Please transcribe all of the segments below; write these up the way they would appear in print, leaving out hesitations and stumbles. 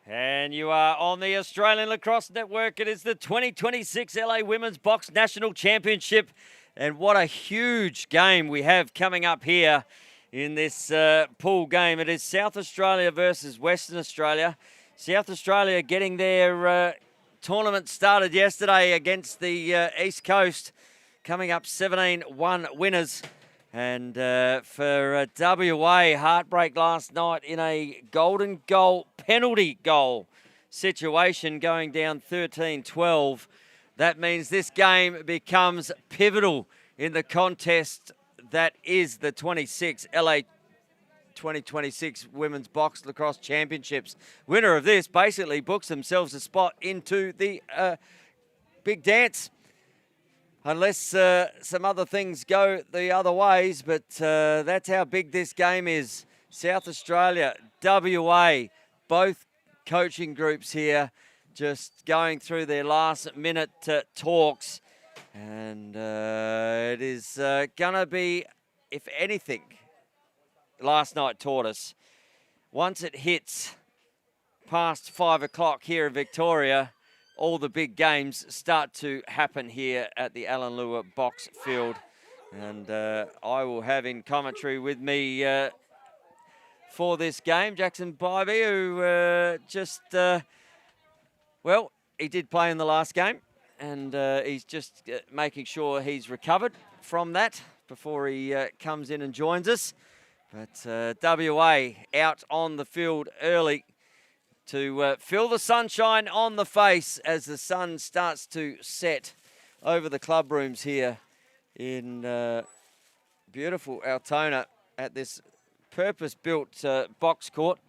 And you are on the Australian Lacrosse Network. It is the 2026 LA Women's Box National Championship. And what a huge game we have coming up here in this pool game. It is South Australia versus Western Australia. South Australia getting their tournament started yesterday against the East Coast, coming up 17-1 winners. And for WA, heartbreak last night in a golden goal, penalty goal situation, going down 13-12. That means this game becomes pivotal in the contest that is the 26 LA 2026 Women's Box Lacrosse Championships. Winner of this basically books themselves a spot into the big dance. Unless some other things go the other ways, but that's how big this game is. South Australia, WA, both coaching groups here just going through their last minute talks. And it is going to be, if anything, last night taught us, once it hits past 5 o'clock here in Victoria, all the big games start to happen here at the Alan Lewer box field. And I will have in commentary with me for this game Jackson Bybee, who well, he did play in the last game, and he's just making sure he's recovered from that before he comes in and joins us. But WA out on the field early to feel the sunshine on the face as the sun starts to set over the club rooms here in beautiful Altona at this purpose-built box court.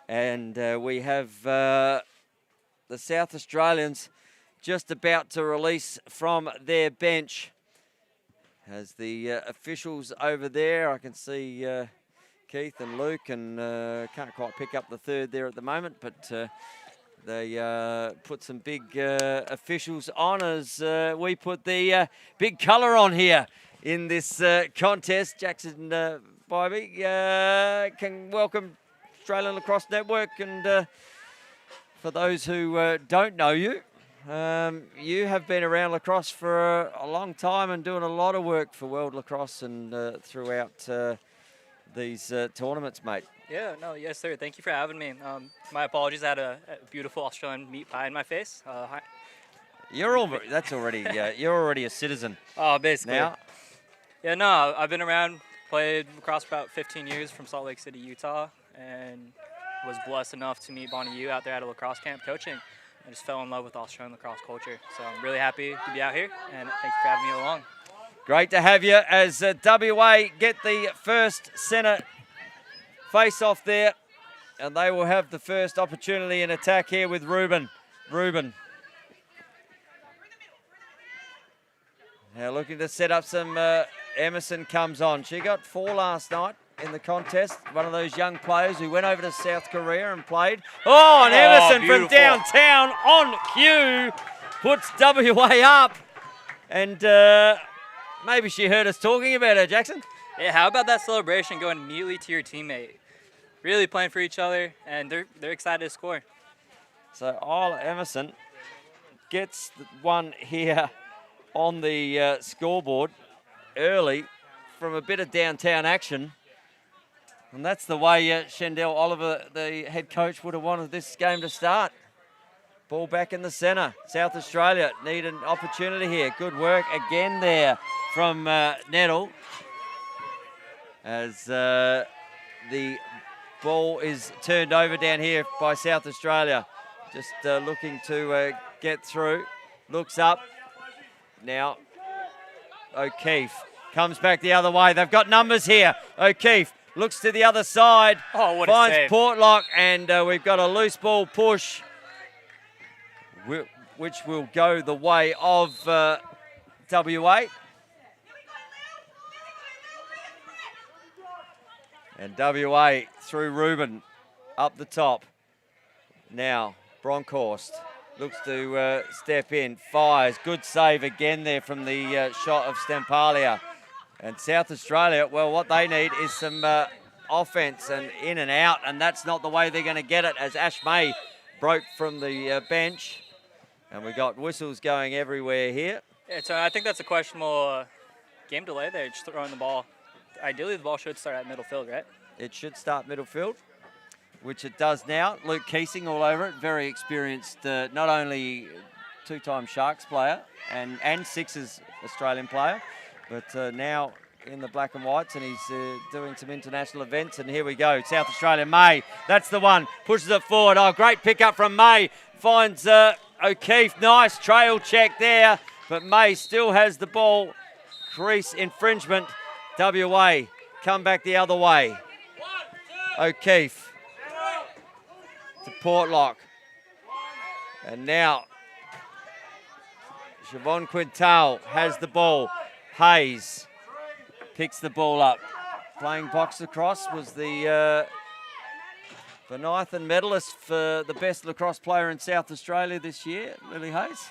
And we have the South Australians just about to release from their bench. As the officials over there, I can see Keith and Luke, and can't quite pick up the third there at the moment, but they put some big officials on as we put the big colour on here in this contest. Jackson Bybee can welcome Australian Lacrosse Network, and for those who don't know you, you have been around lacrosse for a long time and doing a lot of work for World Lacrosse and throughout these tournaments, mate. Yeah, no, yes, sir. Thank you for having me. My apologies. I had a beautiful Australian meat pie in my face. Hi. You're already a citizen. Oh, basically. Now. Yeah, no, I've been around, played lacrosse for about 15 years from Salt Lake City, Utah, and was blessed enough to meet Bonnie Yu out there at a lacrosse camp coaching. I just fell in love with Australian lacrosse culture. So I'm really happy to be out here, and thank you for having me along. Great to have you as WA get the first centre face-off there. And they will have the first opportunity in attack here with Ruben. Now looking to set up some, Emerson comes on. She got 4 last night in the contest. One of those young players who went over to South Korea and played. Oh, and Emerson from downtown on cue puts WA up. And maybe she heard us talking about her, Jackson. Yeah, how about that celebration going immediately to your teammate? Really playing for each other, and they're excited to score. So Isla Emerson gets one here on the scoreboard early from a bit of downtown action. And that's the way Shendell Oliver, the head coach, would have wanted this game to start. Ball back in the centre. South Australia need an opportunity here. Good work again there from Nettle. As the ball is turned over down here by South Australia. Just looking to get through. Looks up. Now O'Keefe comes back the other way. They've got numbers here. O'Keefe looks to the other side. Oh, what a finds save. Portlock, and we've got a loose ball push, which will go the way of WA. And WA through Ruben up the top. Now Bronkhorst looks to step in, fires. Good save again there from the shot of Stempalia. And South Australia, well, what they need is some offense and in and out, and that's not the way they're going to get it as Ash May broke from the bench. And we got whistles going everywhere here. Yeah, so I think that's a questionable game delay there, just throwing the ball. Ideally, the ball should start at middle field, right? It should start middle field, which it does now. Luke Keesing all over it, very experienced, not only two-time Sharks player and Sixers Australian player, but now in the black and whites, and he's doing some international events. And here we go, South Australia, May. That's the one, pushes it forward. Oh, great pickup from May. Finds O'Keefe, nice trail check there, but May still has the ball. Crease infringement. WA come back the other way. O'Keefe to Portlock. And now Siobhan Quintal has the ball. Hayes picks the ball up. Playing box lacrosse, was the Vanithan medalist for the best lacrosse player in South Australia this year, Lily Hayes,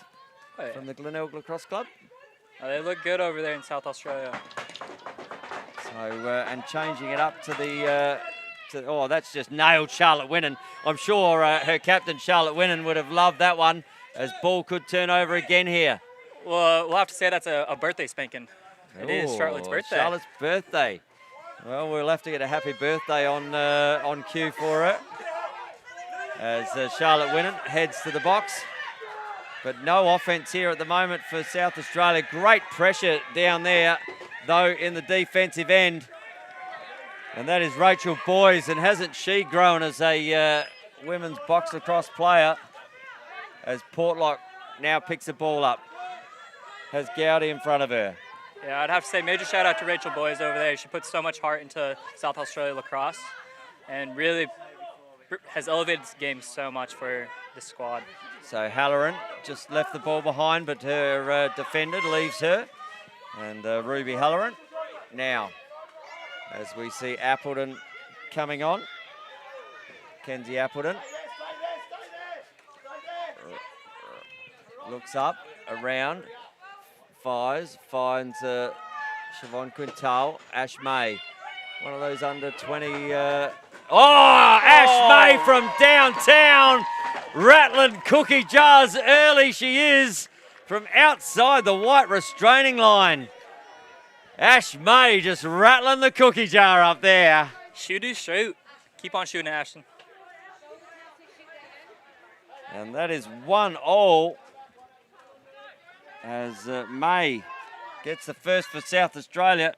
from the Glenelg Lacrosse Club. Oh, they look good over there in South Australia. So, and changing it up to the, oh, that's just nailed Charlotte Winnan. I'm sure her captain, Charlotte Winnan, would have loved that one, as ball could turn over again here. Well, we'll have to say that's a birthday spanking. It is Charlotte's birthday. Charlotte's birthday. Well, we'll have to get a happy birthday on cue for her, as Charlotte Winnan heads to the box. But no offense here at the moment for South Australia. Great pressure down there, though, in the defensive end. And that is Rachel Boys, and hasn't she grown as a women's box lacrosse player, as Portlock now picks the ball up. Has Gowdy in front of her. Yeah, I'd have to say major shout out to Rachel Boys over there. She puts so much heart into South Australia lacrosse and really has elevated this game so much for this squad. So Halloran just left the ball behind, but her defender leaves her. And Ruby Halloran now, as we see Appleton coming on. Kenzie Appleton looks up, around, fires, finds Siobhan Quintal, Ash May. One of those under 20. Ash May from downtown, rattling cookie jars early she is, from outside the white restraining line. Ash May just rattling the cookie jar up there. Shoot. Keep on shooting, Ashton. And that is 1-1 as May gets the first for South Australia.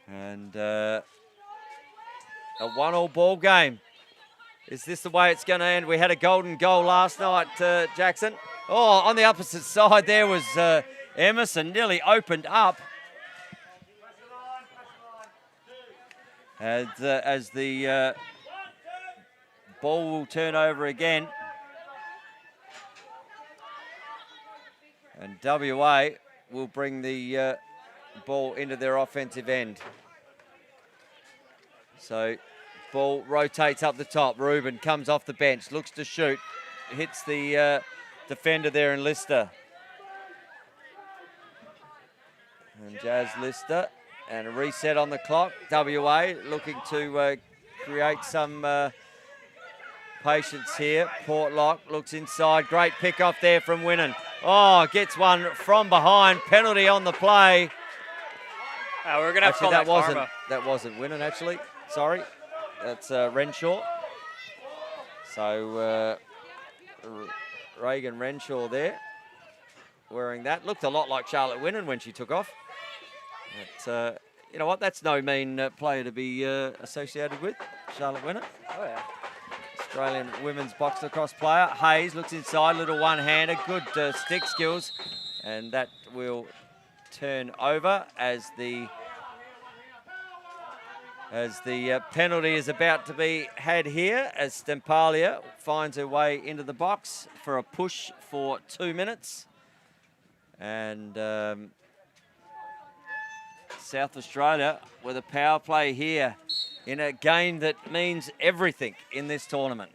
And a 1-1 ball game. Is this the way it's going to end? We had a golden goal last night, Jackson. Oh, on the opposite side there was Emerson, nearly opened up. As the ball will turn over again. And WA will bring the ball into their offensive end. So ball rotates up the top. Reuben comes off the bench, looks to shoot, hits the defender there in Lister. And Jazz Lister, and a reset on the clock. WA looking to create some patience here. Portlock looks inside. Great pick off there from Winnan. Oh, gets one from behind. Penalty on the play. We're going to have to call that wasn't Winnan, actually. Sorry. That's Renshaw. So Reagan Renshaw there wearing that. Looked a lot like Charlotte Winnan when she took off. But you know what? That's no mean player to be associated with, Charlotte Winnan. Oh, yeah. Australian women's box lacrosse player. Hayes looks inside, little one-hander, good stick skills. And that will turn over as the penalty is about to be had here, as Stempalia finds her way into the box for a push for 2 minutes. And South Australia with a power play here in a game that means everything in this tournament.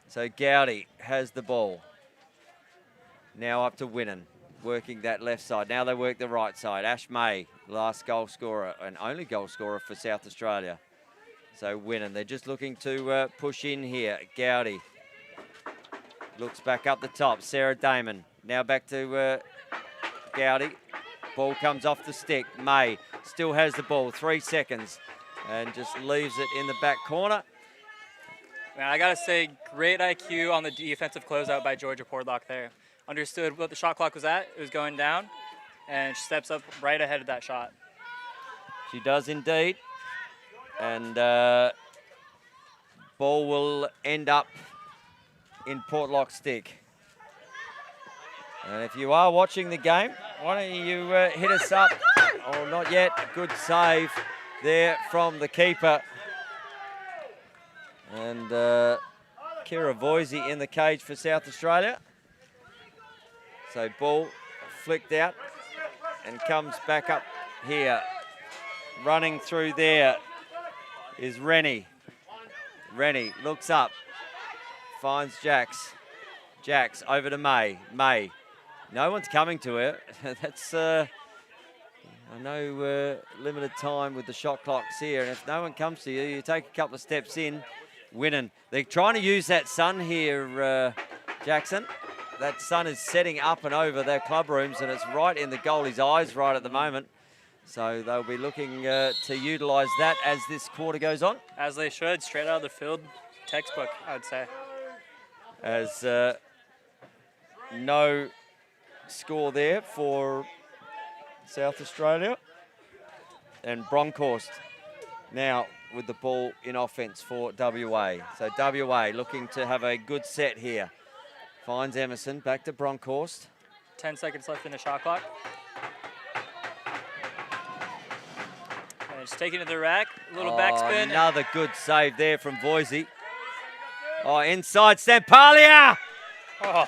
So Gowdy has the ball. Now up to Winnan. working that left side. Now they work the right side. Ash May, last goal scorer and only goal scorer for South Australia. So winning. They're just looking to push in here. Gowdy looks back up the top. Sarah Damon. Now back to Gowdy. Ball comes off the stick. May still has the ball. 3 seconds. And just leaves it in the back corner. Man, I got to say, great IQ on the defensive closeout by Georgia Portlock there. Understood what the shot clock was at. It was going down. And she steps up right ahead of that shot. She does indeed. And ball will end up in Portlock's stick. And if you are watching the game, why don't you hit us up? Oh, not yet. Good save there from the keeper. And Kira Voisey in the cage for South Australia. So ball flicked out and comes back up here. Running through there is Rennie. Rennie looks up, finds Jax. Jax over to May. May. No one's coming to her. That's, I know, limited time with the shot clocks here. And if no one comes to you, you take a couple of steps in, winning. They're trying to use that sun here, Jackson. That sun is setting up and over their club rooms, and it's right in the goalie's eyes right at the moment. So they'll be looking to utilise that as this quarter goes on. As they should, straight out of the field. Textbook, I would say. As no score there for South Australia. And Bronkhorst now with the ball in offence for WA. So WA looking to have a good set here. Finds Emerson, back to Bronkhorst. 10 seconds left in the shot clock. And just taking it to the rack, little backspin. Another good save there from Voisey. Oh, inside Stampalia! Oh,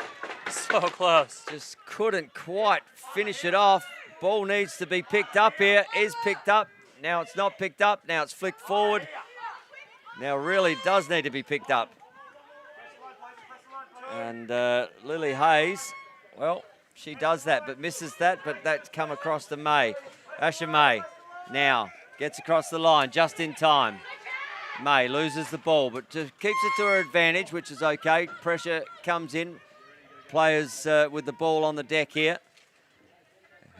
so close. Just couldn't quite finish it off. Ball needs to be picked up here. Is picked up. Now it's not picked up. Now it's flicked forward. Now really does need to be picked up. And Lily Hayes, well, she does that, but misses that, but that's come across to May. Asha May now gets across the line just in time. May loses the ball, but just keeps it to her advantage, which is okay. Pressure comes in. Players with the ball on the deck here.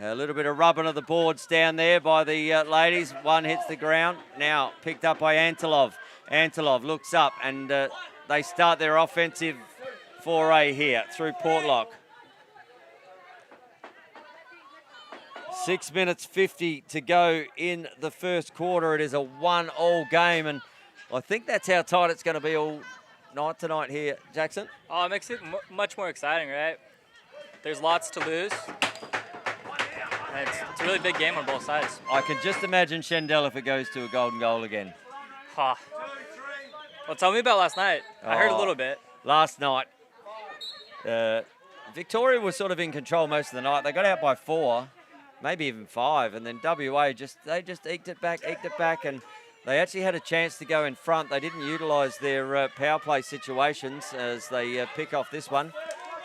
A little bit of rubbing of the boards down there by the ladies. One hits the ground. Now picked up by Antilov. Antilov looks up, and they start their offensive foray here through Portlock. 6 minutes 50 to go in the first quarter. It is a 1-all game, and I think that's how tight it's going to be all night tonight here, Jackson. Oh, it makes it much more exciting, right? There's lots to lose. And it's a really big game on both sides. I can just imagine Shendell if it goes to a golden goal again. Huh. Well, tell me about last night. I heard a little bit. Last night, Victoria was sort of in control most of the night. They got out by 4, maybe even 5, and then WA they just eked it back, and they actually had a chance to go in front. They didn't utilise their power play situations as they pick off this one.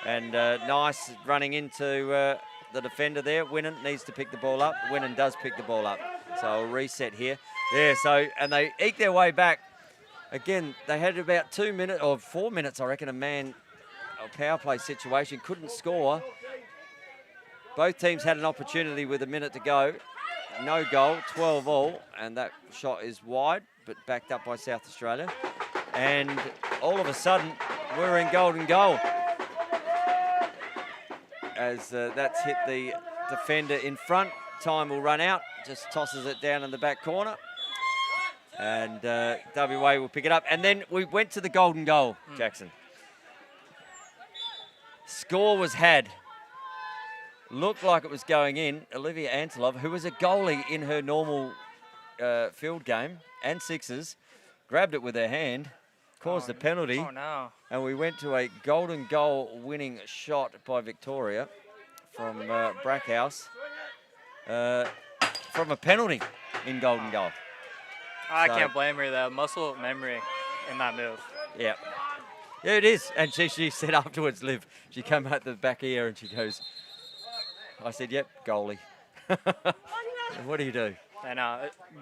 And nice running into the defender there. Winnan needs to pick the ball up. Winnan does pick the ball up. So I'll reset here. Yeah, so, and they eked their way back. Again, they had about 2 minutes, or 4 minutes, I reckon, a power play situation. Couldn't score. Both teams had an opportunity with a minute to go. No goal, 12-all, and that shot is wide, but backed up by South Australia. And all of a sudden, we're in golden goal. As that's hit the defender in front. Time will run out, just tosses it down in the back corner. And WA will pick it up. And then we went to the golden goal, Jackson. Score was had. Looked like it was going in. Olivia Antilov, who was a goalie in her normal field game and sixes, grabbed it with her hand, caused a penalty. Oh, no. And we went to a golden goal winning shot by Victoria from Brackhouse from a penalty in golden goal. I can't blame her, though. Muscle memory in that move. Yeah. Yeah, it is. And she said afterwards, Liv, she came out the back ear and she goes, I said, yep, goalie. What do you do? And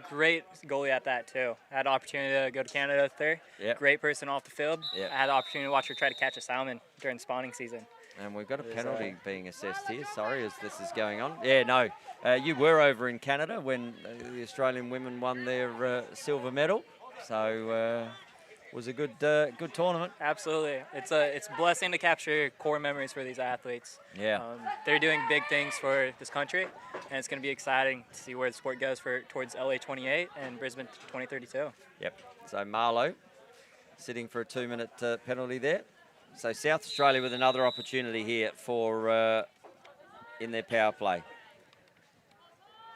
great goalie at that, too. I had the opportunity to go to Canada with her. Yep. Great person off the field. Yep. I had the opportunity to watch her try to catch a salmon during spawning season. And we've got a penalty being assessed here. Sorry, as this is going on. Yeah, no. You were over in Canada when the Australian women won their silver medal. So it was a good tournament. Absolutely. It's a blessing to capture core memories for these athletes. Yeah. They're doing big things for this country, and it's going to be exciting to see where the sport goes towards LA 28 and Brisbane 2032. Yep. So Marlowe sitting for a 2-minute penalty there. So South Australia with another opportunity here for in their power play.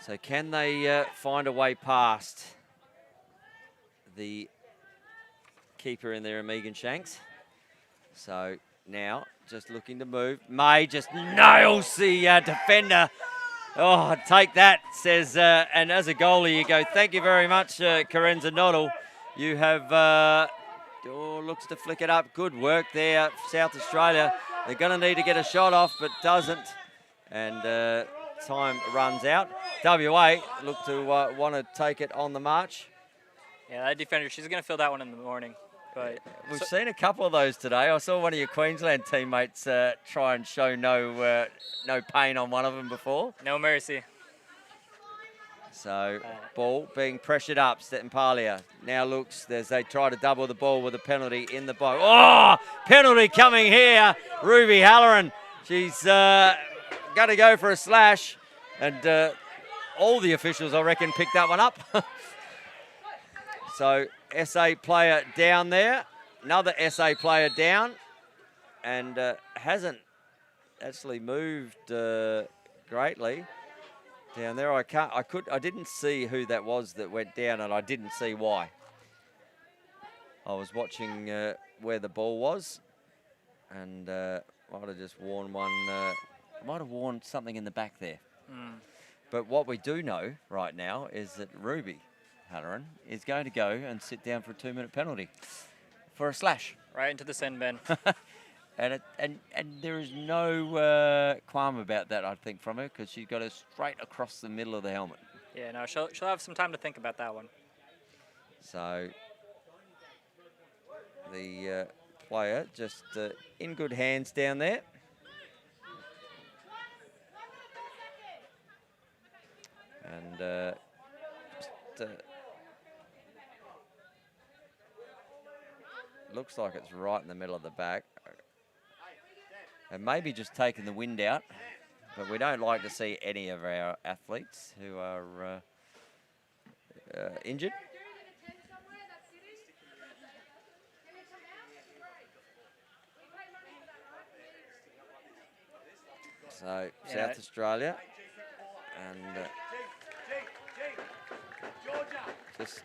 So can they find a way past the keeper in there, Megan Shanks? So now just looking to move. May just nails the defender. Oh, take that, says, and as a goalie you go, thank you very much, Karenza Noddle. You have... looks to flick it up. Good work there, South Australia. They're going to need to get a shot off, but doesn't. And time runs out. WA look to want to take it on the march. Yeah, that defender, she's going to fill that one in the morning. But we've seen a couple of those today. I saw one of your Queensland teammates try and show no pain on one of them before. No mercy. So, ball being pressured up. Stetempalia now looks as they try to double the ball with a penalty in the box. Oh, penalty coming here. Ruby Halloran. She's going to go for a slash. And all the officials, I reckon, picked that one up. So, SA player down there. Another SA player down. And hasn't actually moved greatly. Down there, I didn't see who that was that went down, and I didn't see why. I was watching where the ball was, and might have just worn one. Might have worn something in the back there. But what we do know right now is that Ruby Halloran is going to go and sit down for a 2-minute penalty for a slash. Right into the sin bin. And there is no qualm about that, I think, from her, because she got it straight across the middle of the helmet. Yeah, no, she'll have some time to think about that one. So the player just in good hands down there. And just looks like it's right in the middle of the back. And maybe just taking the wind out, but we don't like to see any of our athletes who are injured. So South Australia and just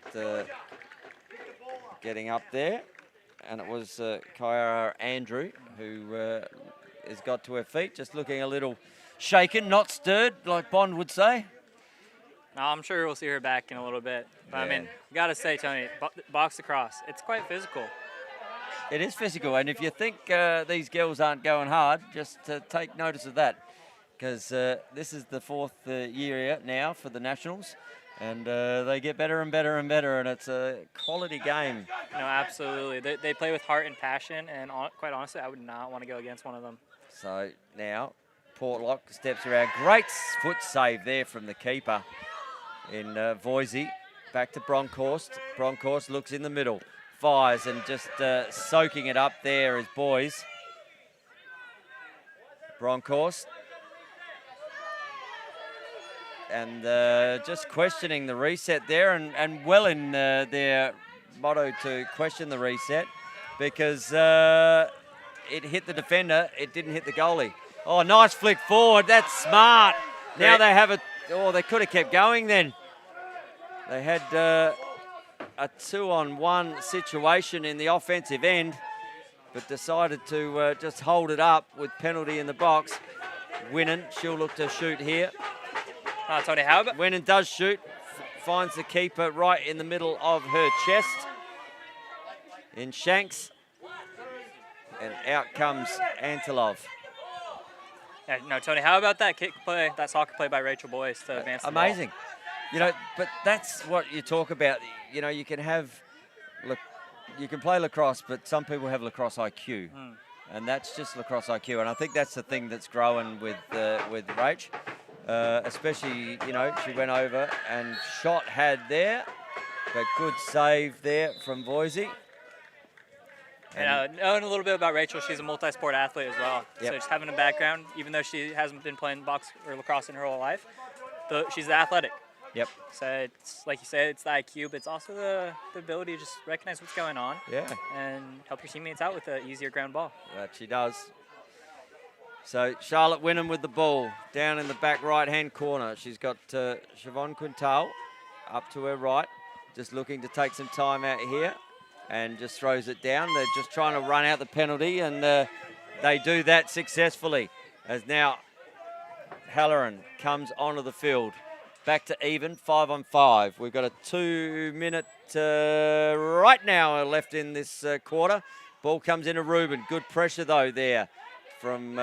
getting up there, and it was Kyara Andrew who has got to her feet, just looking a little shaken, not stirred, like Bond would say. No, I'm sure we'll see her back in a little bit. But yeah. I mean, you got to say, Tony, box across, it's quite physical. It is physical, and if you think these girls aren't going hard, just take notice of that, because this is the 4th year now for the Nationals, and they get better and better and better, and it's a quality game. No, absolutely. They play with heart and passion, and quite honestly, I would not want to go against one of them. So now Portlock steps around. Great foot save there from the keeper in Voisey. Back to Bronkhorst. Bronkhorst looks in the middle, fires, and just soaking it up there is Boys. Bronkhorst. And just questioning the reset there, and well in their motto to question the reset, because it hit the defender, it didn't hit the goalie. Oh, nice flick forward, that's smart. Now they have they could have kept going then. They had a 2-on-1 situation in the offensive end, but decided to just hold it up with penalty in the box. Winnan, she'll look to shoot here. Tony, how about... Winnan does shoot, finds the keeper right in the middle of her chest in Shanks, and out comes Antilov. No, Tony, how about that kick play, that soccer play by Rachel Boyce to advance the ball? Amazing. You know, but that's what you talk about. You know, you can play lacrosse, but some people have lacrosse IQ. And that's just lacrosse IQ. And I think that's the thing that's growing with Rach. Especially, you know, she went over and shot had there, but good save there from Boise. And knowing a little bit about Rachel, she's a multi-sport athlete as well. Yep. So just having a background, even though she hasn't been playing box or lacrosse in her whole life, she's athletic. Yep. So it's like you said, it's the IQ, but it's also the ability to just recognize what's going on. Yeah. And help your teammates out with an easier ground ball. That she does. So Charlotte Wynnum with the ball down in the back right-hand corner. She's got Siobhan Quintal up to her right, just looking to take some time out here, and just throws it down. They're just trying to run out the penalty, and they do that successfully. As now Halloran comes onto the field. Back to even, 5-on-5. We've got a 2-minute right now left in this quarter. Ball comes into Ruben. Good pressure, though, there from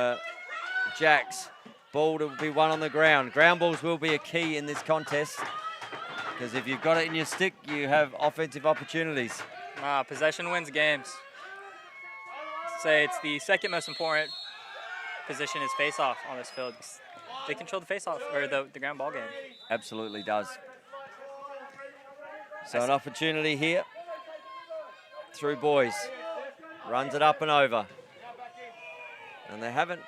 Jax. Ball to be one on the ground. Ground balls will be a key in this contest, because if you've got it in your stick, you have offensive opportunities. Possession wins games. Say it's the second most important position is face-off on this field. They control the face-off, or the ground ball game. Absolutely does. So an opportunity here through Boys. Runs it up and over. And they haven't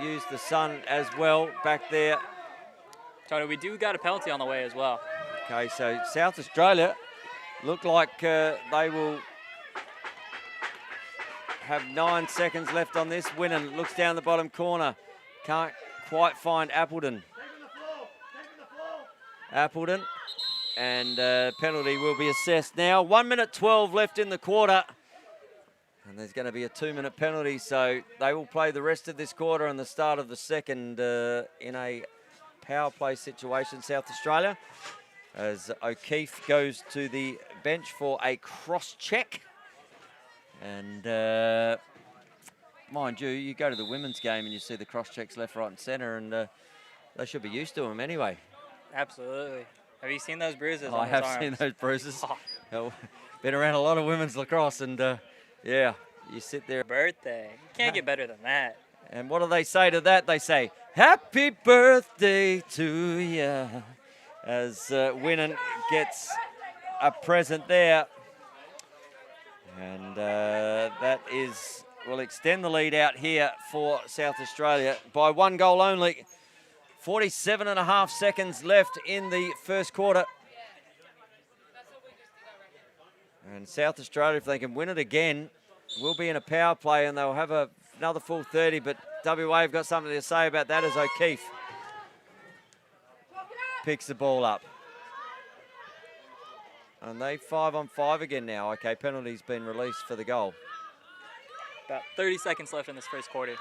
used the sun as well back there. Tony, we do got a penalty on the way as well. Okay, so South Australia look like they will have 9 seconds left on this. Winnan looks down the bottom corner. Can't quite find Appleton. And penalty will be assessed now. 1 minute 12 left in the quarter. And there's going to be a 2-minute penalty, so they will play the rest of this quarter and the start of the second in a power play situation, South Australia, as O'Keefe goes to the bench for a cross-check. And mind you go to the women's game and you see the cross-checks left, right and centre, and they should be used to them anyway. Absolutely. Have you seen those bruises on I have his arms? seen those bruises. Oh. Been around a lot of women's lacrosse, and yeah, you sit there. Birthday. You can't get better than that. And what do they say to that? They say, "Happy birthday to ya," as Winnan gets a present there. And that will extend the lead out here for South Australia by 1 goal only. 47.5 seconds left in the first quarter. And South Australia, if they can win it again, will be in a power play, and they'll have another full 30. But WA have got something to say about that as O'Keefe picks the ball up. And they 5-on-5 again now. Okay, penalty's been released for the goal. About 30 seconds left in this first quarter.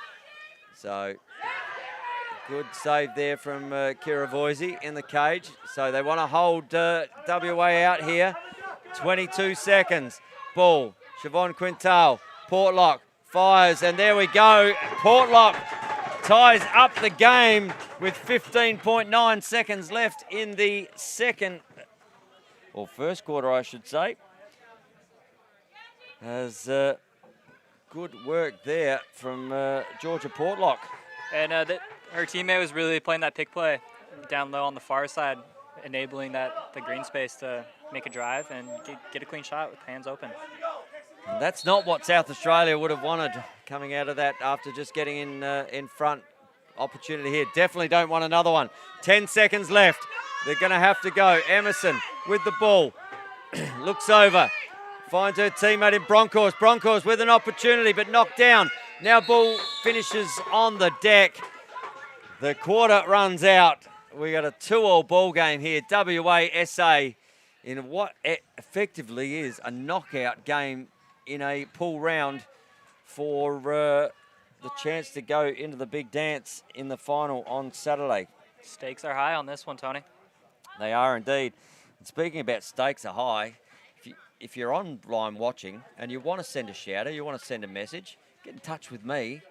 So good save there from Kira Voisey in the cage. So they want to hold WA out here. 22 seconds. Ball. Siobhan Quintal. Portlock fires, and there we go. Portlock ties up the game with 15.9 seconds left in the first quarter, I should say. As good work there from Georgia Portlock. And her teammate was really playing that pick play down low on the far side, enabling the green space to make a drive and get a clean shot with hands open. And that's not what South Australia would have wanted coming out of that after just getting in front. Opportunity here. Definitely don't want another one. 10 seconds left. They're going to have to go. Emerson with the ball. Looks over. Finds her teammate in Bronkhorst. Bronkhorst with an opportunity, but knocked down. Now ball finishes on the deck. The quarter runs out. We got a 2-all ball game here. WA-SA in what effectively is a knockout game in a pool round for the chance to go into the big dance in the final on Saturday. Stakes are high on this one, Tony. They are indeed. And speaking about stakes are high, if you're online watching and you want to send a shout out, you want to send a message, get in touch with me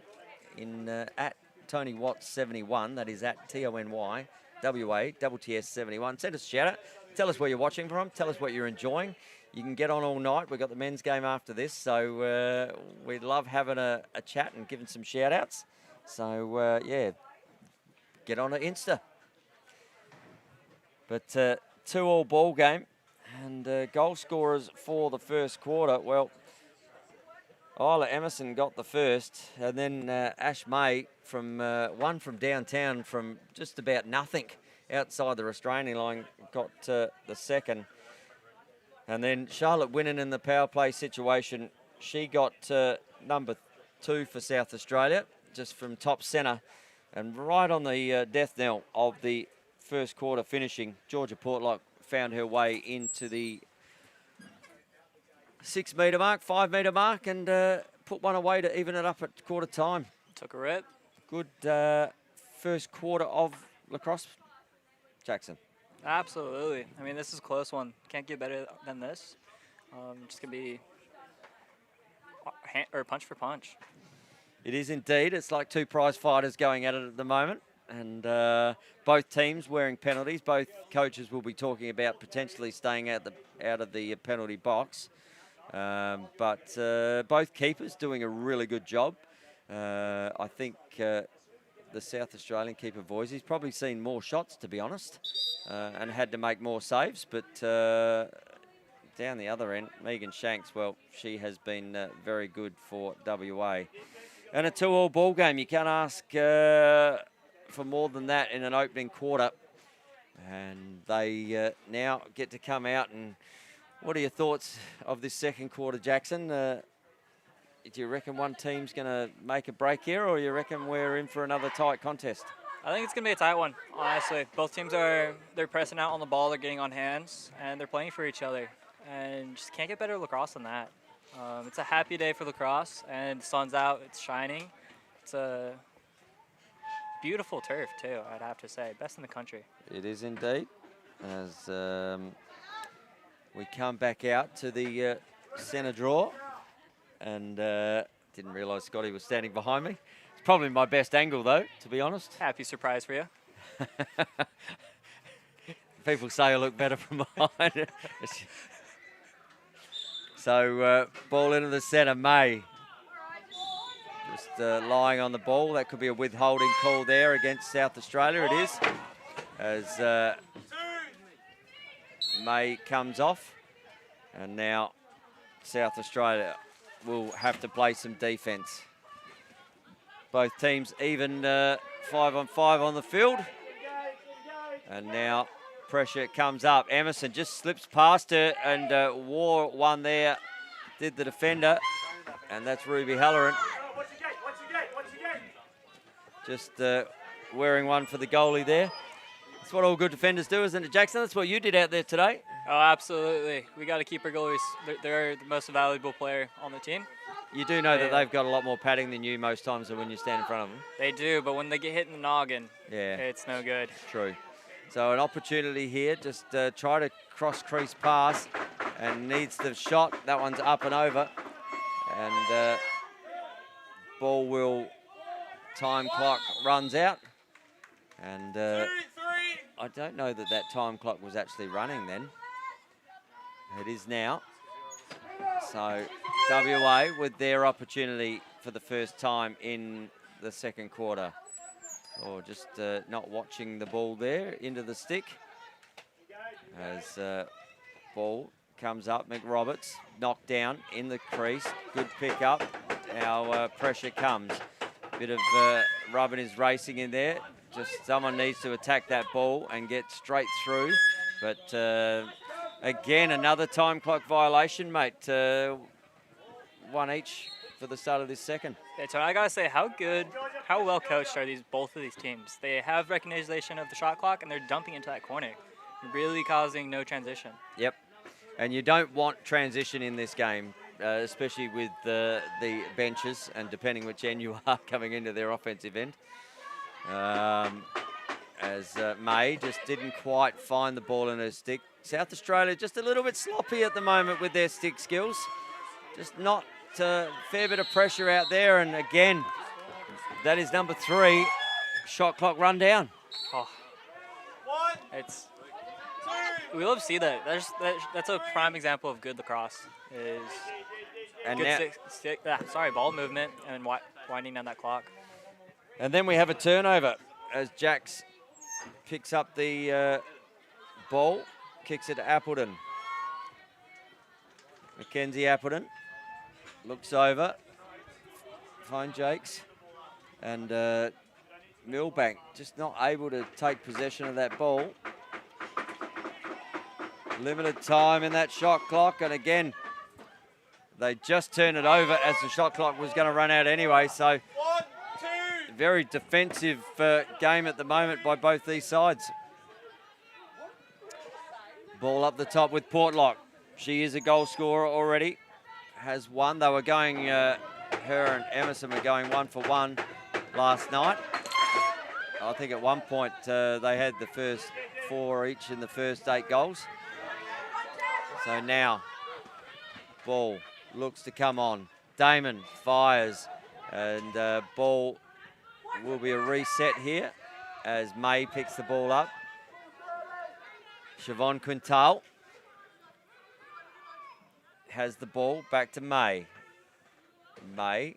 at Tony Watts 71. That is at TONY WA TTS 71. Send us a shout out. Tell us where you're watching from. Tell us what you're enjoying. You can get on all night. We've got the men's game after this, so we love having a chat and giving some shout outs. So, yeah, get on to Insta. But 2-2 ball game, and goal scorers for the first quarter. Well, Isla Emerson got the first, and then Ash May from one from downtown from just about nothing outside the restraining line got the second. And then Charlotte Winnan in the power play situation, she got number 2 for South Australia, just from top centre. And right on the death knell of the first quarter finishing, Georgia Portlock found her way into the 6 metre mark, 5 metre mark, and put one away to even it up at quarter time. Took a rip. Good first quarter of lacrosse, Jackson. Absolutely. I mean, this is a close one. Can't get better than this. Just going to be punch for punch. It is indeed. It's like two prize fighters going at it at the moment. And both teams wearing penalties. Both coaches will be talking about potentially staying out of the penalty box. But both keepers doing a really good job. I think the South Australian keeper, Voice, he's probably seen more shots, to be honest, and had to make more saves. But down the other end, Megan Shanks, well, she has been very good for WA. And a 2-2 ball game. You can't ask for more than that in an opening quarter. And they now get to come out. And what are your thoughts of this second quarter, Jackson? Do you reckon one team's going to make a break here, or you reckon we're in for another tight contest? I think it's going to be a tight one, honestly. Both teams they're pressing out on the ball, they're getting on hands, and they're playing for each other. And just can't get better lacrosse than that. It's a happy day for lacrosse, and the sun's out, it's shining. It's a beautiful turf, too, I'd have to say. Best in the country. It is indeed. As we come back out to the centre draw. And didn't realise Scotty was standing behind me. It's probably my best angle, though, to be honest. Happy surprise for you. People say I look better from behind. So ball into the centre, May. Just lying on the ball. That could be a withholding call there against South Australia. It is. As May comes off. And now South Australia will have to play some defence. Both teams even 5-on-5 on the field. And now pressure comes up. Emerson just slips past her and wore one there. Did the defender. And that's Ruby Halloran. Just wearing one for the goalie there. That's what all good defenders do, isn't it, Jackson? That's what you did out there today. Oh, absolutely. We got to keep our goalies. They're the most valuable player on the team. You do know that they've got a lot more padding than you most times when you stand in front of them. They do, but when they get hit in the noggin, yeah, it's no good. True. So an opportunity here. Just try to cross-crease pass and needs the shot. That one's up and over. And ball will, time clock runs out. And I don't know that time clock was actually running then. It is now. So WA with their opportunity for the first time in the second quarter. Or just not watching the ball there into the stick. As ball comes up, McRoberts knocked down in the crease. Good pick up. Now pressure comes. Bit of rubbing is racing in there. Just someone needs to attack that ball and get straight through. But again, another time clock violation, mate. One each for the start of this second. Yeah, so I gotta say, how well coached are both of these teams? They have recognition of the shot clock and they're dumping into that corner, really causing no transition. Yep, and you don't want transition in this game, especially with the benches and depending which end you are coming into their offensive end. As May just didn't quite find the ball in her stick. South Australia just a little bit sloppy at the moment with their stick skills. Just not a fair bit of pressure out there. And again, that is number 3 shot clock run down. Oh. We love to see that. That's a prime example of good lacrosse. Is And good now, ball movement and winding down that clock. and then we have a turnover as Jax picks up the ball, kicks it to Appleton. Mackenzie Appleton looks over, finds Jakes, and Millbank just not able to take possession of that ball. Limited time in that shot clock, and again, they just turned it over as the shot clock was going to run out anyway, so very defensive game at the moment by both these sides. Ball up the top with Portlock. She is a goal scorer already, has one. They were going, her and Emerson were going 1-for-1 last night. I think at one point they had the first 4 each in the first 8 goals. So now, ball looks to come on. Damon fires, and ball will be a reset here as May picks the ball up. Siobhan Quintal has the ball, back to May. May,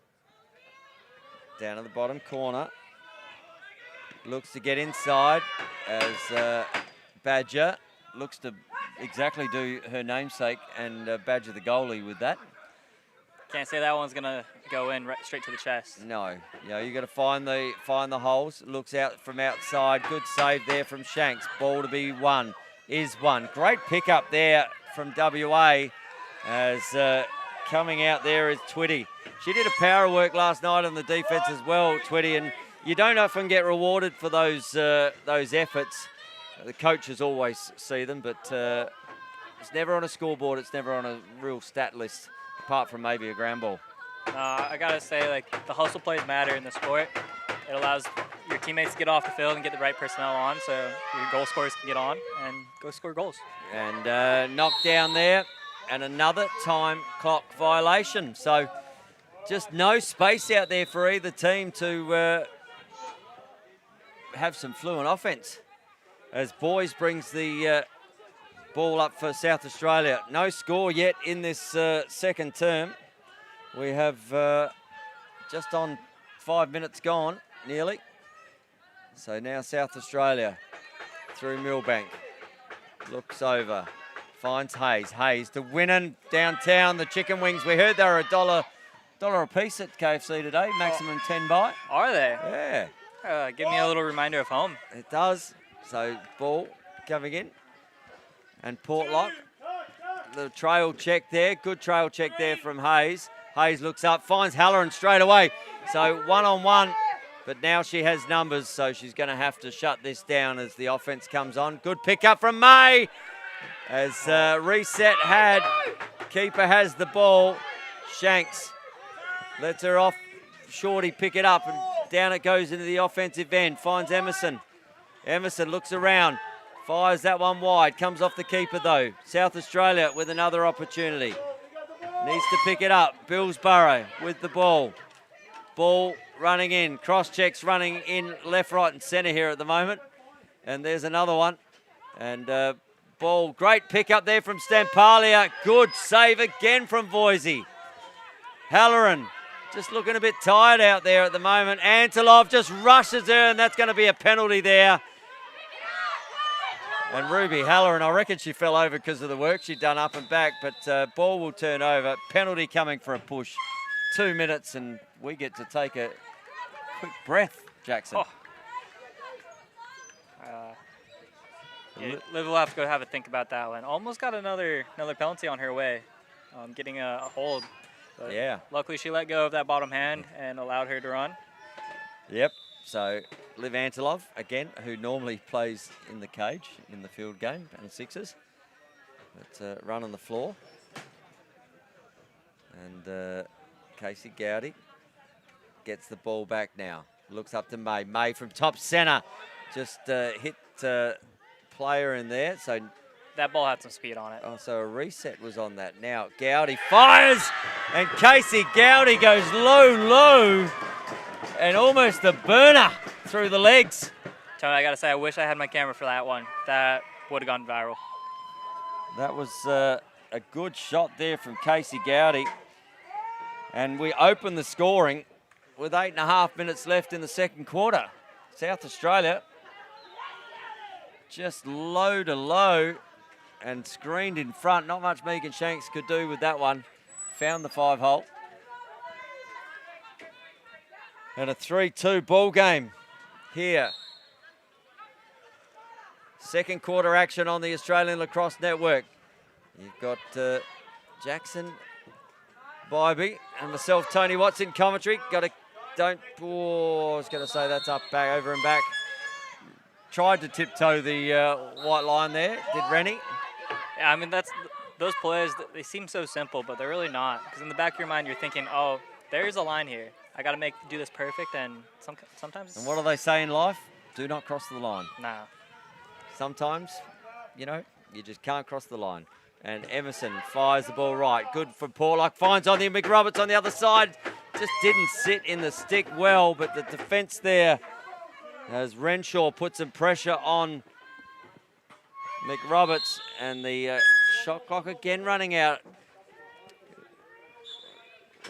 down at the bottom corner, looks to get inside as Badger looks to exactly do her namesake and Badger the goalie with that. Can't say that one's gonna go in right straight to the chest. No, you know, you got to find the holes. Looks out from outside. Good save there from Shanks. Ball to be won. Is won. Great pickup there from WA as coming out there is Twitty. She did a power work last night on the defense as well, Twitty, and you don't often get rewarded for those efforts. The coaches always see them, but it's never on a scoreboard. It's never on a real stat list, apart from maybe a ground ball. I gotta say, like, the hustle plays matter in the sport. It allows your teammates to get off the field and get the right personnel on, so your goal scorers can get on and go score goals. And knocked down there, and another time clock violation. So just no space out there for either team to have some fluent offense. As Boys brings the ball up for South Australia. No score yet in this second term. We have just on 5 minutes gone, nearly. So now South Australia through Millbank. Looks over, finds Hayes. Hayes to Winnan downtown. The chicken wings, we heard they were $1 a piece at KFC today, maximum 10 buy. Are they? Yeah. Give me a little reminder of home. It does. So ball coming in. And Portlock, the trail check there. Good trail check there from Hayes. Hayes looks up, finds Halloran straight away. So 1-on-1, but now she has numbers, so she's going to have to shut this down as the offense comes on. Good pickup from May. As reset had, keeper has the ball. Shanks lets her off. Shorty pick it up, and down it goes into the offensive end. Finds Emerson. Emerson looks around, fires that one wide. Comes off the keeper though. South Australia with another opportunity. Needs to pick it up. Billsborough with the ball. Ball running in. Cross checks running in left, right and centre here at the moment. And there's another one. And ball, great pick up there from Stampalia. Good save again from Voisey. Halloran just looking a bit tired out there at the moment. Antilov just rushes her, and that's going to be a penalty there. And Ruby Halloran, I reckon she fell over because of the work she'd done up and back, but ball will turn over. Penalty coming for a push. 2 minutes, and we get to take a quick breath, Jackson. Liv will have to go have a think about that one. Almost got another penalty on her way, getting a hold. But yeah. Luckily, she let go of that bottom hand and allowed her to run. Yep. So Liv Antilov, again, who normally plays in the cage in the field game and sixes. But run on the floor. And Casey Gowdy gets the ball back now. Looks up to May. May from top centre. Just hit player in there. So that ball had some speed on it. Oh, so a reset was on that. Now Gowdy fires, and Casey Gowdy goes low, and almost a burner through the legs. Tony, I got to say, I wish I had my camera for that one. That would have gone viral. That was a good shot there from Casey Gowdy. And we open the scoring with 8.5 minutes left in the second quarter. South Australia just low to low and screened in front. Not much Megan Shanks could do with that one. Found the 5-hole. And a 3-2 ball game here. Second quarter action on the Australian Lacrosse Network. You've got Jackson Bybee and myself, Tony Watson, commentary. I was going to say that's up, back, over and back. Tried to tiptoe the white line there, did Rennie. Yeah, I mean, those plays, they seem so simple, but they're really not. Because in the back of your mind, you're thinking, oh, there's a line here. I got to do this perfect, and sometimes... And what do they say in life? Do not cross the line. Nah. Sometimes, you just can't cross the line. And Emerson fires the ball right. Good for Porlock. Finds on the McRoberts on the other side. Just didn't sit in the stick well, but the defence there as Renshaw put some pressure on McRoberts, and the shot clock again running out.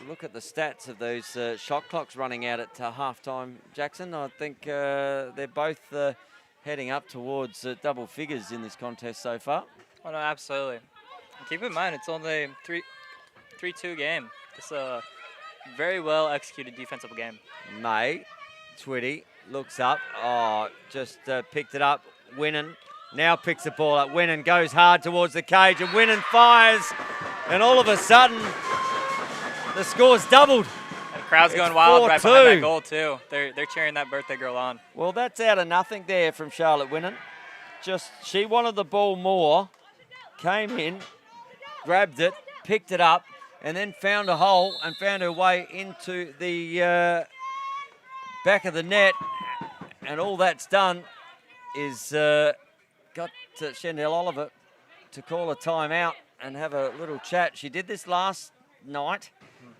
Look at the stats of those shot clocks running out at halftime, Jackson. I think they're both heading up towards double figures in this contest so far. Oh, no, absolutely. Keep in mind, it's only a 3-2 game. It's a very well executed defensive game. May, Twitty, looks up. Oh, just picked it up. Winnan now picks the ball up. Winnan goes hard towards the cage, and Winnan fires. And all of a sudden, the score's doubled. And the crowd's going wild right behind that goal, too. They're cheering that birthday girl on. Well, that's out of nothing there from Charlotte Winnan. She wanted the ball more, came in, grabbed it, picked it up, and then found a hole and found her way into the back of the net. And all that's done is got Shendell Oliver to call a timeout and have a little chat. She did this last night.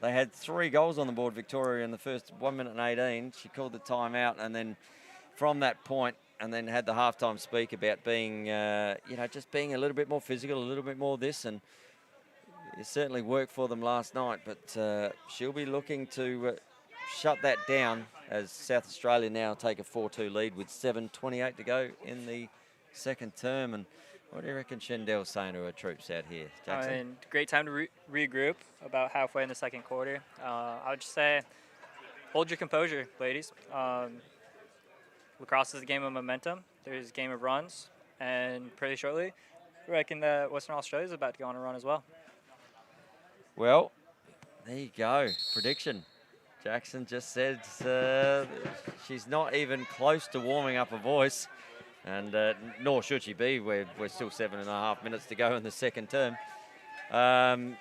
They had 3 goals on the board, Victoria, in the first 1 minute and 18. She called the timeout, and then from that point, and then had the halftime speak about being, just being a little bit more physical, a little bit more this, and it certainly worked for them last night. But she'll be looking to shut that down as South Australia now take a 4-2 lead with 7:28 to go in the second term. And what do you reckon Shendell's saying to her troops out here, Jackson? I mean, great time to regroup about halfway in the second quarter. I would just say, hold your composure, ladies. Lacrosse is a game of momentum. There's a game of runs, and pretty shortly, I reckon that Western Australia is about to go on a run as well. Well, there you go. Prediction. Jackson just said she's not even close to warming up her voice, and nor should she be. We're still 7.5 minutes to go in the second term. Yeah,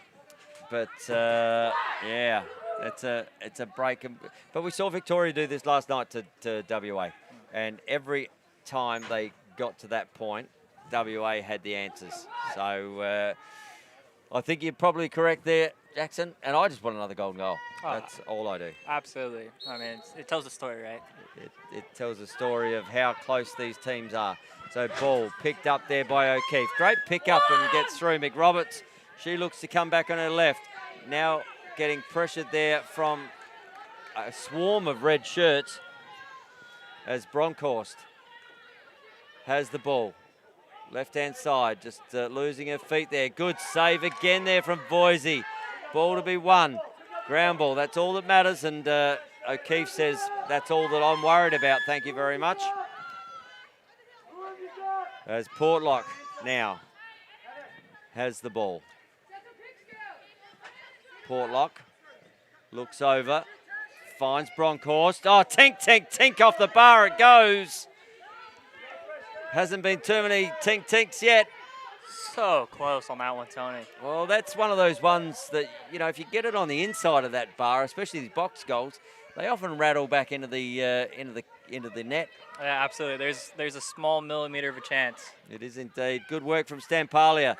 it's a break. But we saw Victoria do this last night to WA, and every time they got to that point, WA had the answers. So I think you're probably correct there, Jackson. And I just want another golden goal. That's all I do. Absolutely. I mean, it tells a story, right? It tells a story of how close these teams are. So ball picked up there by O'Keefe. Great pick up and gets through. McRoberts, she looks to come back on her left. Now getting pressured there from a swarm of red shirts as Bronkhorst has the ball. Left-hand side, just losing her feet there. Good save again there from Boise. Ball to be won. Ground ball, that's all that matters. And O'Keefe says, that's all that I'm worried about. Thank you very much. As Portlock now has the ball. Portlock looks over, finds Bronkhorst. Oh, tink off the bar it goes. Hasn't been too many tinks yet. So close on that one, Tony. Well, that's one of those ones that, if you get it on the inside of that bar, especially these box goals, they often rattle back into the net. Yeah, absolutely. There's a small millimeter of a chance. It is indeed. Good work from Stampalia.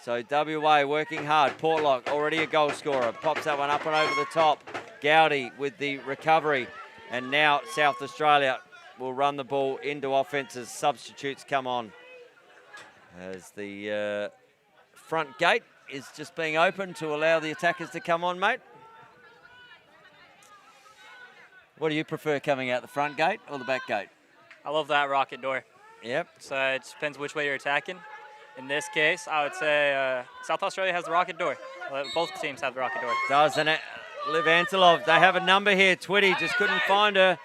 So WA working hard. Portlock already a goal scorer. Pops that one up and over the top. Gowdy with the recovery. And now South Australia will run the ball into offense as substitutes come on. As the front gate is just being opened to allow the attackers to come on, mate. What do you prefer, coming out the front gate or the back gate? I love that rocket door. Yep. So it just depends which way you're attacking. In this case, I would say South Australia has the rocket door. Both teams have the rocket door. Does, and Liv Antilov, they have a number here. Twitty just couldn't find her.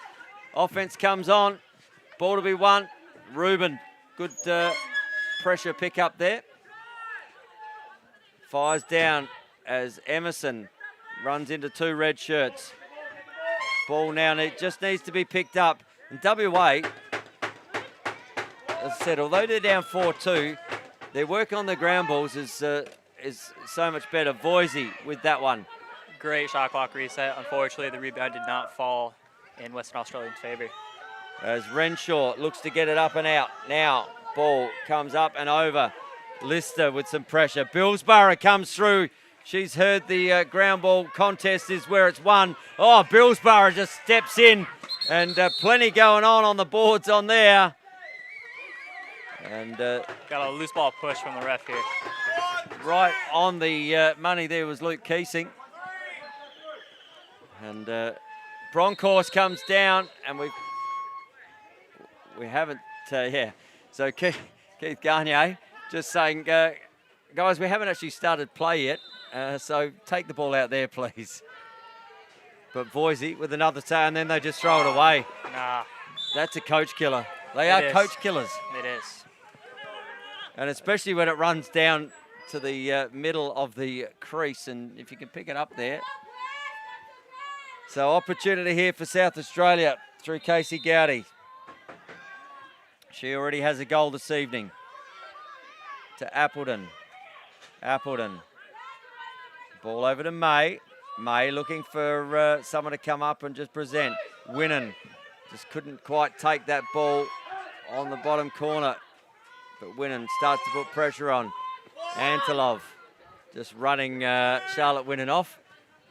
Offense comes on. Ball to be won. Ruben, good pressure pick up there. Fires down as Emerson runs into 2 red shirts. Ball now just needs to be picked up. And WA, as I said, although they're down 4-2, their work on the ground balls is so much better. Voisey with that one. Great shot clock reset. Unfortunately, the rebound did not fall in Western Australia's favor. As Renshaw looks to get it up and out. Now, ball comes up and over. Lister with some pressure. Billsborough comes through. She's heard the ground ball contest is where it's won. Oh, Billsborough just steps in, and plenty going on the boards on there. And got a loose ball push from the ref here. Right on the money there was Luke Keesing. And Bronkhorst comes down, and we haven't, yeah. So Keith Garnier just saying, guys, we haven't actually started play yet, so take the ball out there, please. But Voisey with another turn, and then they just throw it away. Nah. That's a coach killer. They are coach killers. It is. And especially when it runs down to the middle of the crease, and if you can pick it up there. So opportunity here for South Australia through Casey Gowdy. She already has a goal this evening. To Appleton. Appleton. Ball over to May. May looking for someone to come up and just present. Winnan just couldn't quite take that ball on the bottom corner. But Winnan starts to put pressure on. Antilov just running Charlotte Winnan off.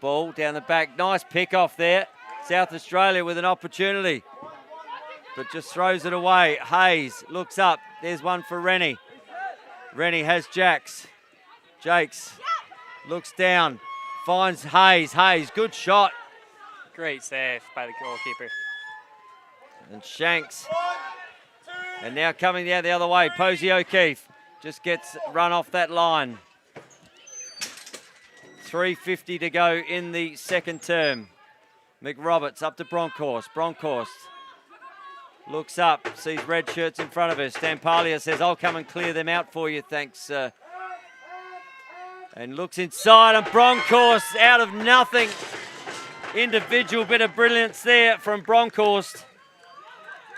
Ball down the back. Nice pick off there. South Australia with an opportunity. But just throws it away. Hayes looks up. There's one for Rennie. Rennie has Jakes. Jakes looks down. Finds Hayes. Hayes, good shot. Great save by the goalkeeper. And Shanks. And now coming the other way, Posey O'Keefe just gets run off that line. 3:50 to go in the second term. McRoberts up to Bronkhorst. Bronkhorst looks up, sees red shirts in front of her. Stampalia says, I'll come and clear them out for you, thanks. And looks inside, and Bronkhorst out of nothing. Individual bit of brilliance there from Bronkhorst.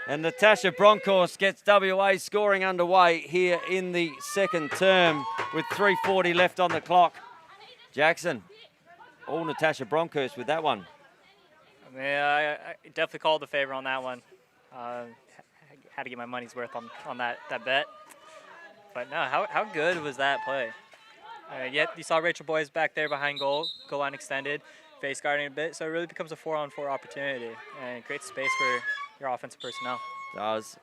And Natasha Bronkhorst gets WA scoring underway here in the second term with 3:40 left on the clock. Jackson, all Natasha Bronkhorst with that one. Yeah, I definitely called the favor on that one. Had to get my money's worth on that bet. But no, how good was that play? Yet you saw Rachel Boyes back there behind goal line extended, face guarding a bit, so it really becomes a 4-on-4 opportunity and it creates space for your offensive personnel. Does.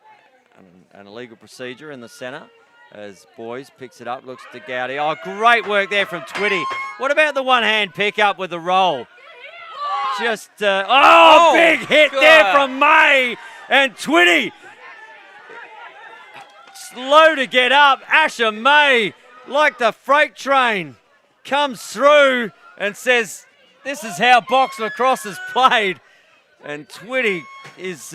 An illegal procedure in the center as Boyes picks it up, looks to Gowdy. Oh, great work there from Twitty. What about the one-hand pickup with the roll? Just, big hit there from May and Twitty. Slow to get up. Asher May, like the freight train, comes through and says, this is how box lacrosse is played. And Twitty is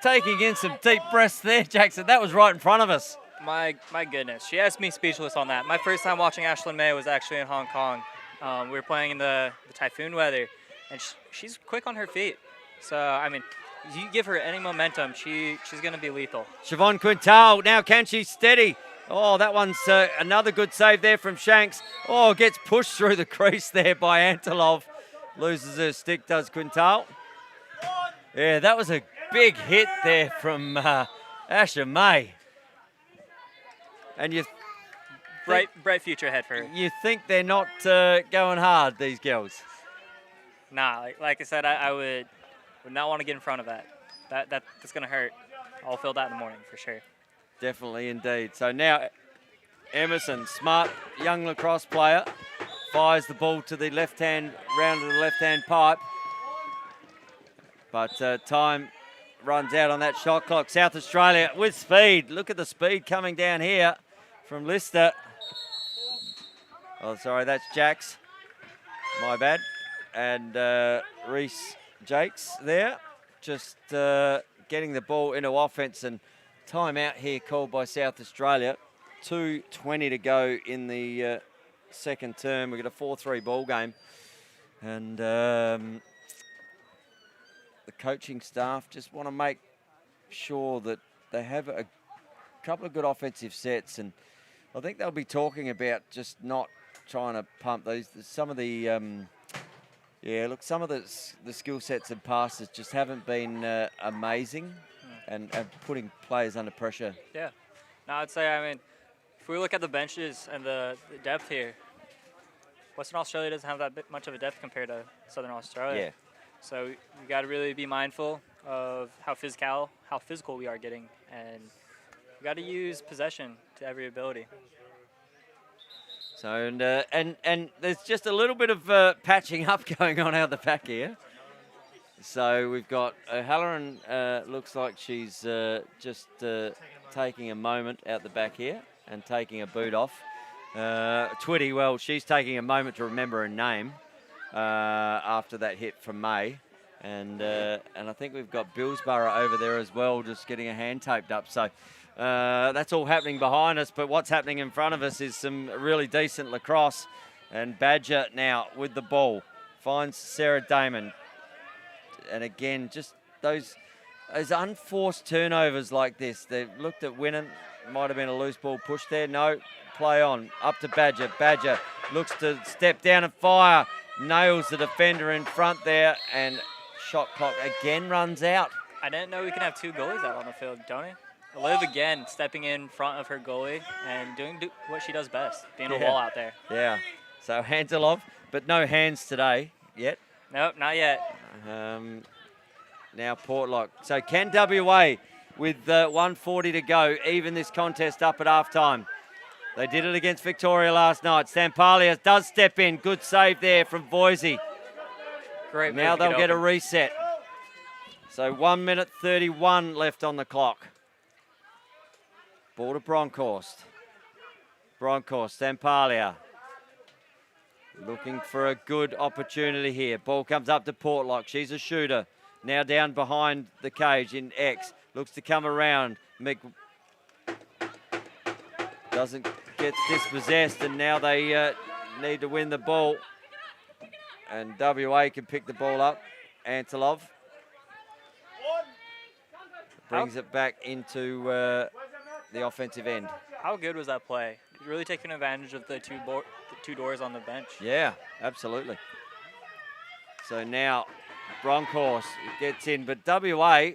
taking in some deep breaths there, Jackson. That was right in front of us. My goodness, she has me speechless on that. My first time watching Ashlyn May was actually in Hong Kong. We were playing in the typhoon weather, and she's quick on her feet. So, I mean, you give her any momentum, she's going to be lethal. Siobhan Quintal, now can she steady? Oh, that one's another good save there from Shanks. Oh, gets pushed through the crease there by Antilov. Loses her stick, does Quintal. Yeah, that was a big hit there from Asher May. And you bright future ahead for her. You think they're not going hard, these girls? Nah, like I said, I would not want to get in front of that. that's going to hurt. I'll feel that in the morning for sure. Definitely indeed. So now Emerson, smart young lacrosse player, fires the ball to the left-hand, round of the left-hand pipe. But time runs out on that shot clock. South Australia with speed. Look at the speed coming down here from Lister. Oh, sorry, that's Jax. My bad. And Reese Jakes there. Just getting the ball into offense, and timeout here called by South Australia. 2:20 to go in the second term. We've got a 4-3 ball game. And the coaching staff just want to make sure that they have a couple of good offensive sets, and I think they'll be talking about just not trying to pump these. Some of the some of the skill sets and passes just haven't been amazing, and putting players under pressure. Yeah, no, I'd say, I mean, if we look at the benches and the depth here, Western Australia doesn't have that much of a depth compared to Southern Australia. Yeah. So you got to really be mindful of how physical we are getting, and we got to use possession to every ability. So and there's just a little bit of patching up going on out the back here. So we've got Halloran, looks like she's just taking a moment out the back here and taking a boot off. Twitty, well, she's taking a moment to remember her name after that hit from May. And I think we've got Billsborough over there as well, just getting a hand taped up. So that's all happening behind us, but what's happening in front of us is some really decent lacrosse. And Badger now with the ball finds Sarah Damon. And again, just those unforced turnovers like this. They've looked at winning. Might have been a loose ball push there. No, play on. Up to Badger. Badger looks to step down and fire. Nails the defender in front there, and shot clock again runs out. I didn't know we could have two goalies out on the field, don't we? Liv again stepping in front of her goalie and doing what she does best, being a wall out there. Yeah. So Hantelov, but no hands today yet. Nope, not yet. Now Portlock. So can WA with 1:40 to go even this contest up at halftime? They did it against Victoria last night. Stampalia does step in. Good save there from Boise. Great. Now they'll get a reset. So 1 minute 31 left on the clock. Ball to Bronkhorst. Bronkhorst, Stampalia. Looking for a good opportunity here. Ball comes up to Portlock. She's a shooter. Now down behind the cage in X. Looks to come around. Gets dispossessed, and now they need to win the ball. And WA can pick the ball up. Antelov brings it back into the offensive end. How good was that play? Really taking advantage of the two doors on the bench. Yeah, absolutely. So now Bronkhorst gets in, but WA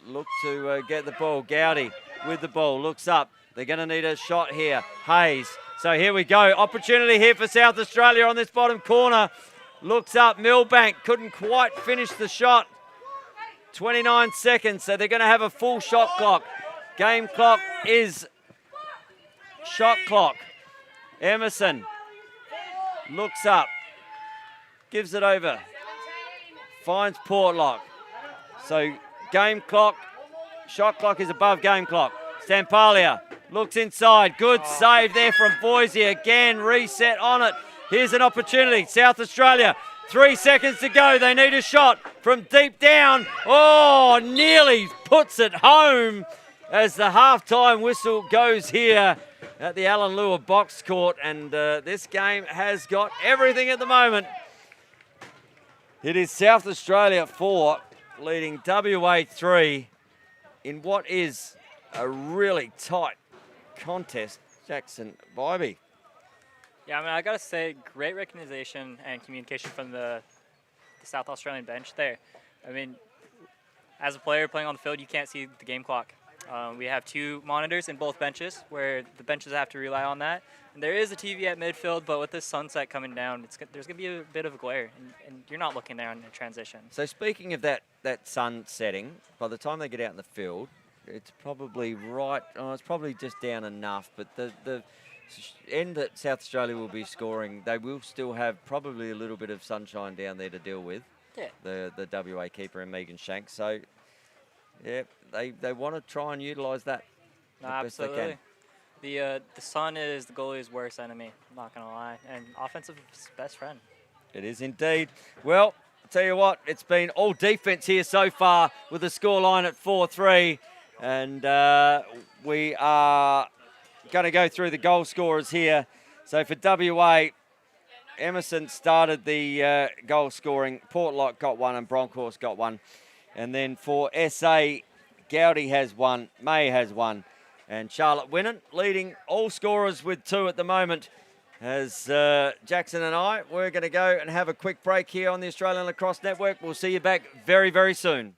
look to get the ball. Gowdy with the ball, looks up. They're going to need a shot here. Hayes. So here we go. Opportunity here for South Australia on this bottom corner. Looks up. Millbank couldn't quite finish the shot. 29 seconds, so they're going to have a full shot clock. Game clock is shot clock. Emerson looks up. Gives it over. Finds Portlock. So game clock, shot clock is above game clock. Stampalia looks inside. Good save there from Boise. Again, reset on it. Here's an opportunity. South Australia, 3 seconds to go. They need a shot from deep down. Oh, nearly puts it home as the halftime whistle goes here at the Alan Lewer box court. And this game has got everything at the moment. It is South Australia 4 leading WA 3 in what is a really tight contest. Jackson Bybee. Yeah, I mean, I got to say, great recognition and communication from the South Australian bench there. I mean, as a player playing on the field, you can't see the game clock. We have 2 monitors in both benches where the benches have to rely on that. And there is a TV at midfield, but with this sunset coming down, there's going to be a bit of a glare, and you're not looking there on the transition. So speaking of that sun setting, by the time they get out in the field, it's probably right. Oh, it's probably just down enough, but the end that South Australia will be scoring, they will still have probably a little bit of sunshine down there to deal with. Yeah. The WA keeper and Megan Shanks. So, yeah, they want to try and utilise that No, the best they absolutely. can. The sun is the goalie's worst enemy, I'm not going to lie, and offensive's best friend. It is indeed. Well, I'll tell you what, it's been all defence here so far with the scoreline at 4-3. And we are going to go through the goal scorers here. So for WA, Emerson started the goal scoring. Portlock got one and Bronkhorst got one. And then for SA, Gowdy has one, May has one. And Charlotte Winnan leading all scorers with 2 at the moment. As Jackson and I, we're going to go and have a quick break here on the Australian Lacrosse Network. We'll see you back very, very soon.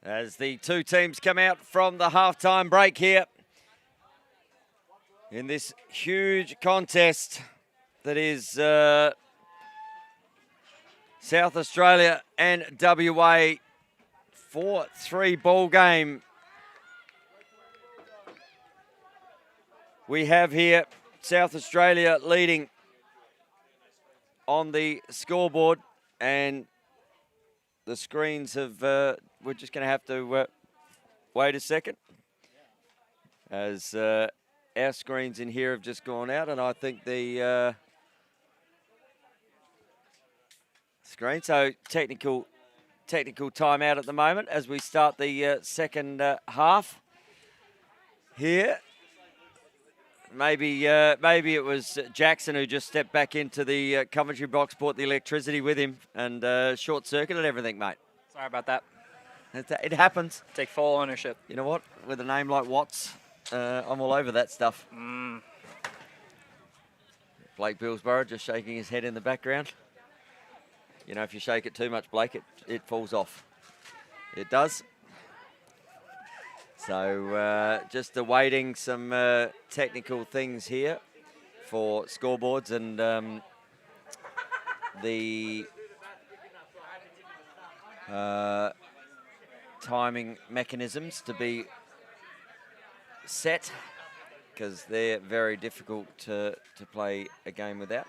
As the two teams come out from the halftime break here in this huge contest that is South Australia and WA 4-3 ball game. We have here South Australia leading on the scoreboard, and the screens have, we're just going to have to wait a second as our screens in here have just gone out, and I think the screen, so technical timeout at the moment as we start the second half here. Maybe it was Jackson who just stepped back into the commentary box, brought the electricity with him, and short-circuited everything, mate. Sorry about that. It happens. Take full ownership. You know what? With a name like Watts, I'm all over that stuff. Blake Billsborough just shaking his head in the background. You know, if you shake it too much, Blake, it falls off. It does. So just awaiting some technical things here for scoreboards and the timing mechanisms to be set, because they're very difficult to play a game without.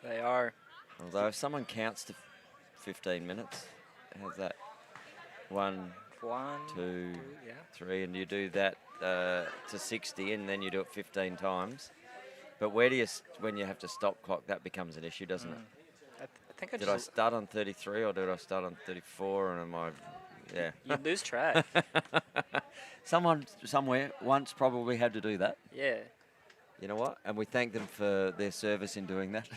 They are. Although if someone counts to 15 minutes, how's that? One, two, yeah. 3, and you do that to 60, and then you do it 15 times. But where do you, when you have to stop clock, that becomes an issue, doesn't it? I think Did I start on 33 or did I start on 34? And am I, yeah. You lose track. Someone somewhere once probably had to do that. Yeah. You know what? And we thank them for their service in doing that,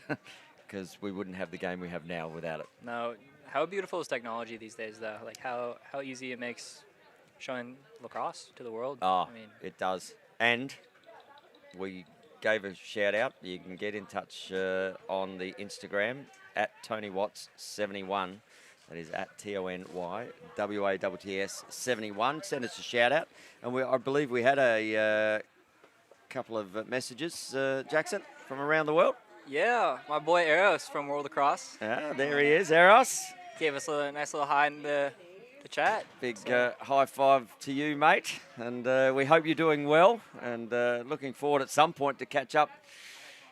because we wouldn't have the game we have now without it. No. How beautiful is technology these days, though? Like how easy it makes showing lacrosse to the world. Oh, I mean, it does. And we gave a shout out. You can get in touch on the Instagram at TonyWatts71. That is at TonyWatts71. Send us a shout out. And I believe we had a couple of messages, Jackson, from around the world. yeah, my boy Eros from World Lacrosse. Ah, there he is, Eros. Gave us a nice little hi in the chat. Big high five to you, mate. And we hope you're doing well, and looking forward at some point to catch up,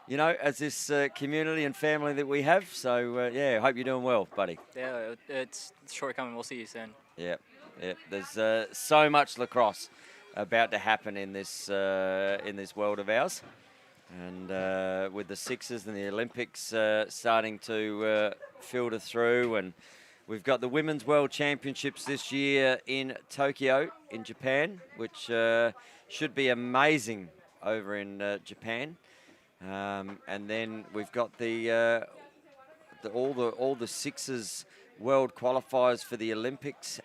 you know, as this community and family that we have. So, yeah, hope you're doing well, buddy. Yeah, it's shortcoming. We'll see you soon. Yeah. There's so much lacrosse about to happen in this world of ours. And with the Sixers and the Olympics starting to filter through, and we've got the Women's World Championships this year in Tokyo, in Japan, which should be amazing over in Japan. And then we've got all the Sixers World qualifiers for the Olympics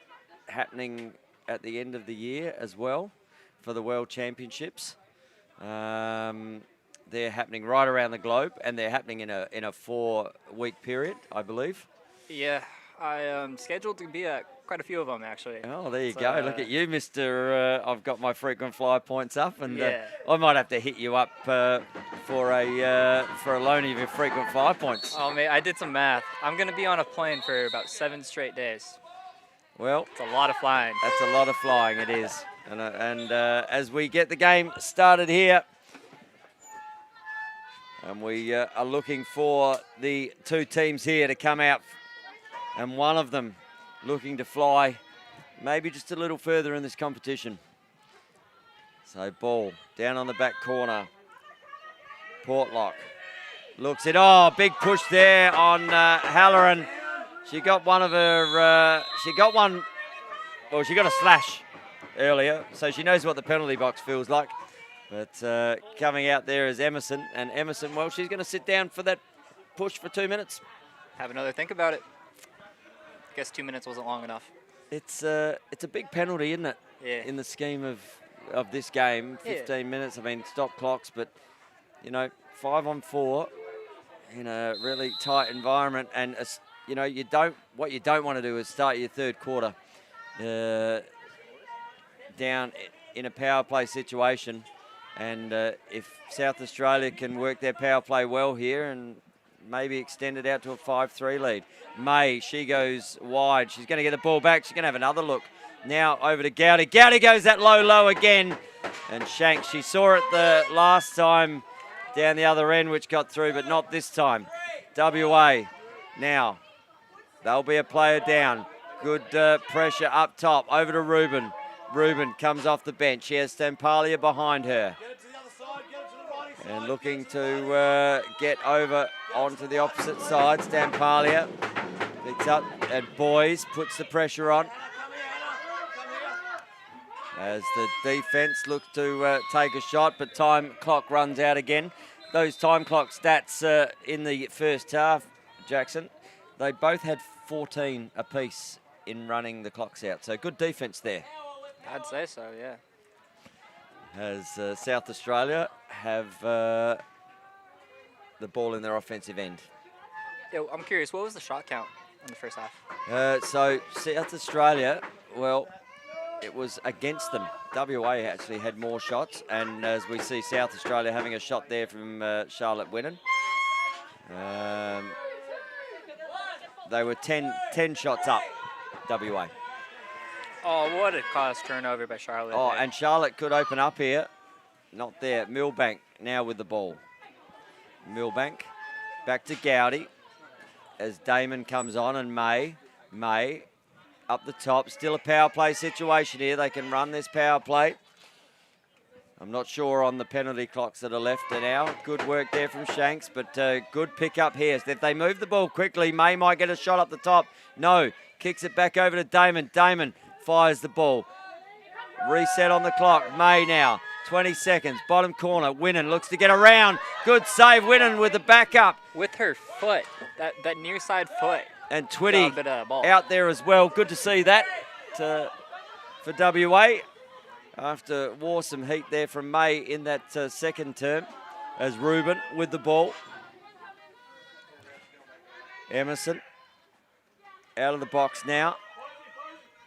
happening at the end of the year as well for the World Championships. They're happening right around the globe, and they're happening in a 4-week period, I believe. Yeah, I am scheduled to be at quite a few of them, actually. Oh, there you go. Look at you, Mr. I've got my frequent flyer points up, and yeah. I might have to hit you up for a loan of your frequent flyer points. Oh, mate, I did some math. I'm going to be on a plane for about 7 straight days. Well, it's a lot of flying. That's a lot of flying, it is. And as we get the game started here, and we are looking for the two teams here to come out, and one of them looking to fly maybe just a little further in this competition. So ball down on the back corner. Portlock looks it. Oh, big push there on Halloran. She got one of her, she got a slash earlier, so she knows what the penalty box feels like. But coming out there is Emerson, and Emerson, well, she's going to sit down for that push for 2 minutes. Have another think about it. Guess 2 minutes wasn't long enough. It's a big penalty, isn't it? Yeah. In the scheme of this game, 15 minutes. I mean, stop clocks, but you know, 5-on-4 in a really tight environment, and you know, what you don't want to do is start your third quarter down in a power play situation. And if South Australia can work their power play well here and maybe extend it out to a 5-3 lead. May, she goes wide. She's going to get the ball back. She's going to have another look. Now over to Gowdy. Gowdy goes that low again. And Shanks, she saw it the last time down the other end, which got through, but not this time. WA now. They'll be a player down. Good pressure up top. Over to Ruben. Ruben comes off the bench. She has Stampalia behind her. And looking to get over onto the opposite side. Stampalia picks up and Boys puts the pressure on. As the defence looks to take a shot, but time clock runs out again. Those time clock stats in the first half, Jackson, they both had 14 apiece in running the clocks out. So good defence there. I'd say so, yeah. As South Australia have the ball in their offensive end. Yeah, I'm curious, what was the shot count in the first half? So South Australia, well, it was against them. WA actually had more shots, and as we see South Australia having a shot there from Charlotte Winnan. They were 10 shots up, WA. Oh, what a cause turnover by Charlotte. Oh, there. and Charlotte could open up here. Not there. Millbank now with the ball. Millbank back to Gowdy as Damon comes on, and May up the top. Still a power play situation here. They can run this power play. I'm not sure on the penalty clocks that are left now. Good work there from Shanks, but good pick up here. So if they move the ball quickly, May might get a shot up the top. No, kicks it back over to Damon. Damon fires the ball. Reset on the clock. May now. 20 seconds. Bottom corner. Winnan looks to get around. Good save. Winnan with the backup. With her foot, that near side foot. And Twitty out there as well. Good to see that for WA. After wore some heat there from May in that second term. As Ruben with the ball. Emerson out of the box now.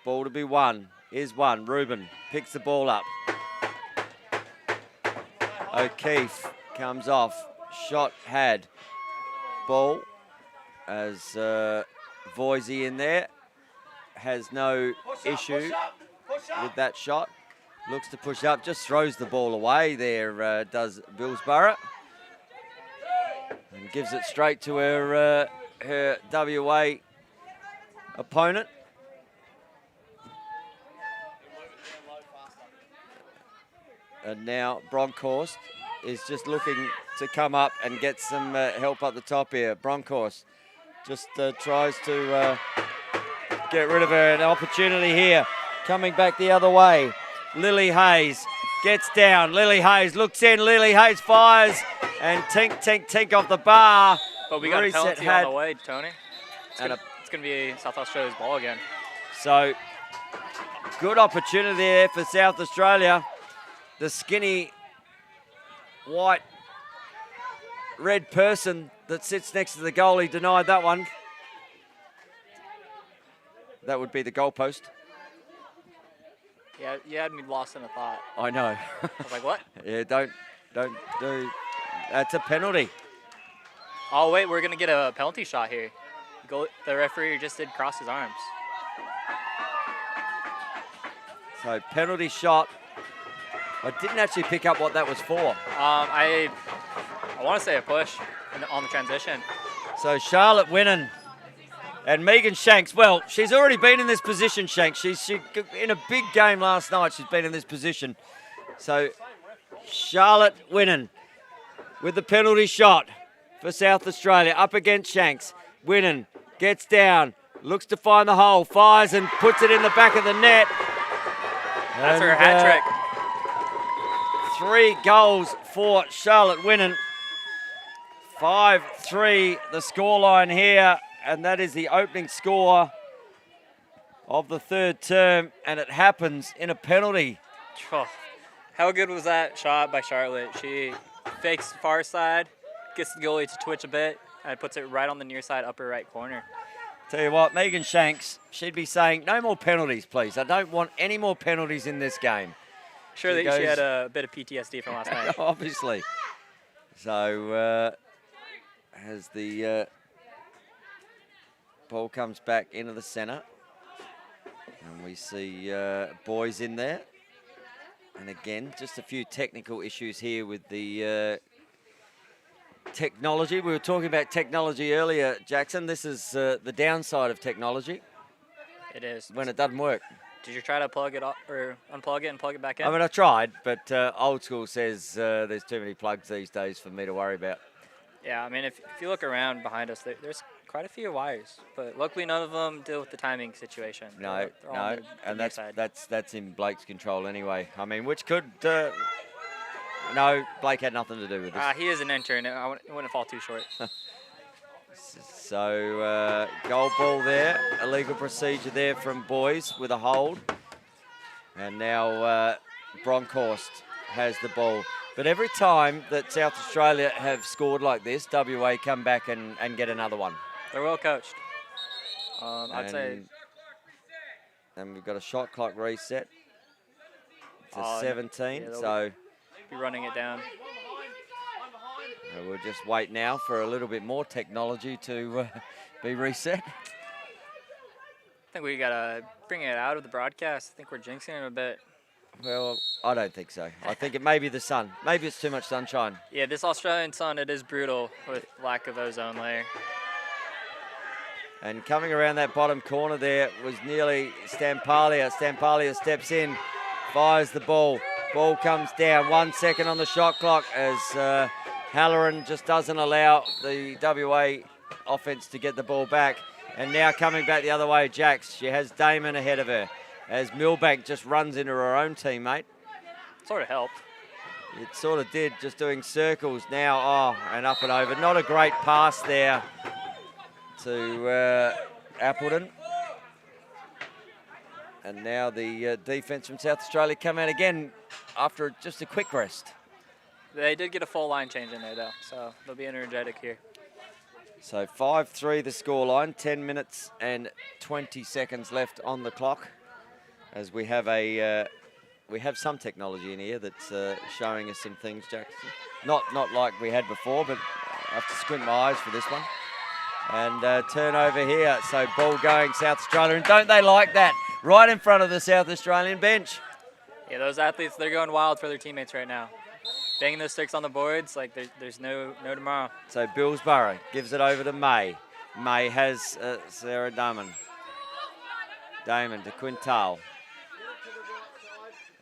Ball to be won. Here's one. Ruben picks the ball up. O'Keefe comes off. Shot had. Ball as Voisey in there. Has no issue with that shot. Looks to push up. Just throws the ball away there, does Billsborough. And gives it straight to her WA opponent. And now Bronkhorst is just looking to come up and get some help up the top here. Bronkhorst just tries to get rid of her. An opportunity here. Coming back the other way. Lily Hayes gets down. Lily Hayes looks in. Lily Hayes fires. And tink off the bar. But we got a penalty on the way, Tony. It's going to be South Australia's ball again. So, good opportunity there for South Australia. The skinny, white, red person that sits next to the goalie denied that one. That would be the goalpost. Yeah, you had me lost in a thought. I know. I was like, what? Yeah, don't do. That's a penalty. Oh, wait, we're going to get a penalty shot here. The referee just did cross his arms. So, penalty shot. I didn't actually pick up what that was for. I want to say a push on the transition. So Charlotte Winnan and Megan Shanks. Well, she's already been in this position, Shanks. She in a big game last night, she's been in this position. So Charlotte Winnan with the penalty shot for South Australia up against Shanks. Winnan gets down, looks to find the hole, fires and puts it in the back of the net. That's her hat trick. 3 goals for Charlotte Winnan. 5-3 the scoreline here, and that is the opening score of the third term, and it happens in a penalty. Oh, how good was that shot by Charlotte? She fakes far side, gets the goalie to twitch a bit, and puts it right on the near side upper right corner. Tell you what, Megan Shanks, she'd be saying, no more penalties, please. I don't want any more penalties in this game. Sure that she had a bit of PTSD from last night. Obviously. So as the ball comes back into the centre, and we see boys in there. And again, just a few technical issues here with the technology. We were talking about technology earlier, Jackson. This is the downside of technology. It is. When it doesn't work. Did you try to plug it up or unplug it and plug it back in? I mean, I tried, but old school says there's too many plugs these days for me to worry about. Yeah, I mean, if you look around behind us, there's quite a few wires, but luckily none of them deal with the timing situation. No, They're all on the and near side. that's in Blake's control anyway. I mean, which could no, Blake had nothing to do with this. He is an intern. It wouldn't fall too short. So goal ball there, illegal procedure there from boys with a hold, and now Bronkhorst has the ball. But every time that South Australia have scored like this, WA come back and get another one. They're well coached. I'd say. And we've got a shot clock reset to 17. Yeah, so be running it down. We'll just wait now for a little bit more technology to be reset. I think we gotta bring it out of the broadcast. I think we're jinxing it a bit. Well, I don't think so. I think it may be the sun. Maybe it's too much sunshine. Yeah, this Australian sun, it is brutal with lack of ozone layer. And coming around that bottom corner there was nearly Stampalia. Stampalia steps in, fires the ball. Ball comes down, 1 second on the shot clock as Halloran just doesn't allow the WA offense to get the ball back. And now coming back the other way, Jax. She has Damon ahead of her as Milbank just runs into her own teammate. Sort of helped. It sort of did, just doing circles now. Oh, and up and over. Not a great pass there to Appleton. And now the defense from South Australia come out again after just a quick rest. They did get a full line change in there, though, so they'll be energetic here. So 5-3 the scoreline, 10 minutes and 20 seconds left on the clock. As we have some technology in here that's showing us some things, Jackson. Not like we had before, but I have to squint my eyes for this one. And turnover here, so ball going South Australia, and don't they like that? Right in front of the South Australian bench. Yeah, those athletes, they're going wild for their teammates right now. Banging those sticks on the boards, like there's no tomorrow. So Billsborough gives it over to May. May has Sarah Damon. Damon to Quintal.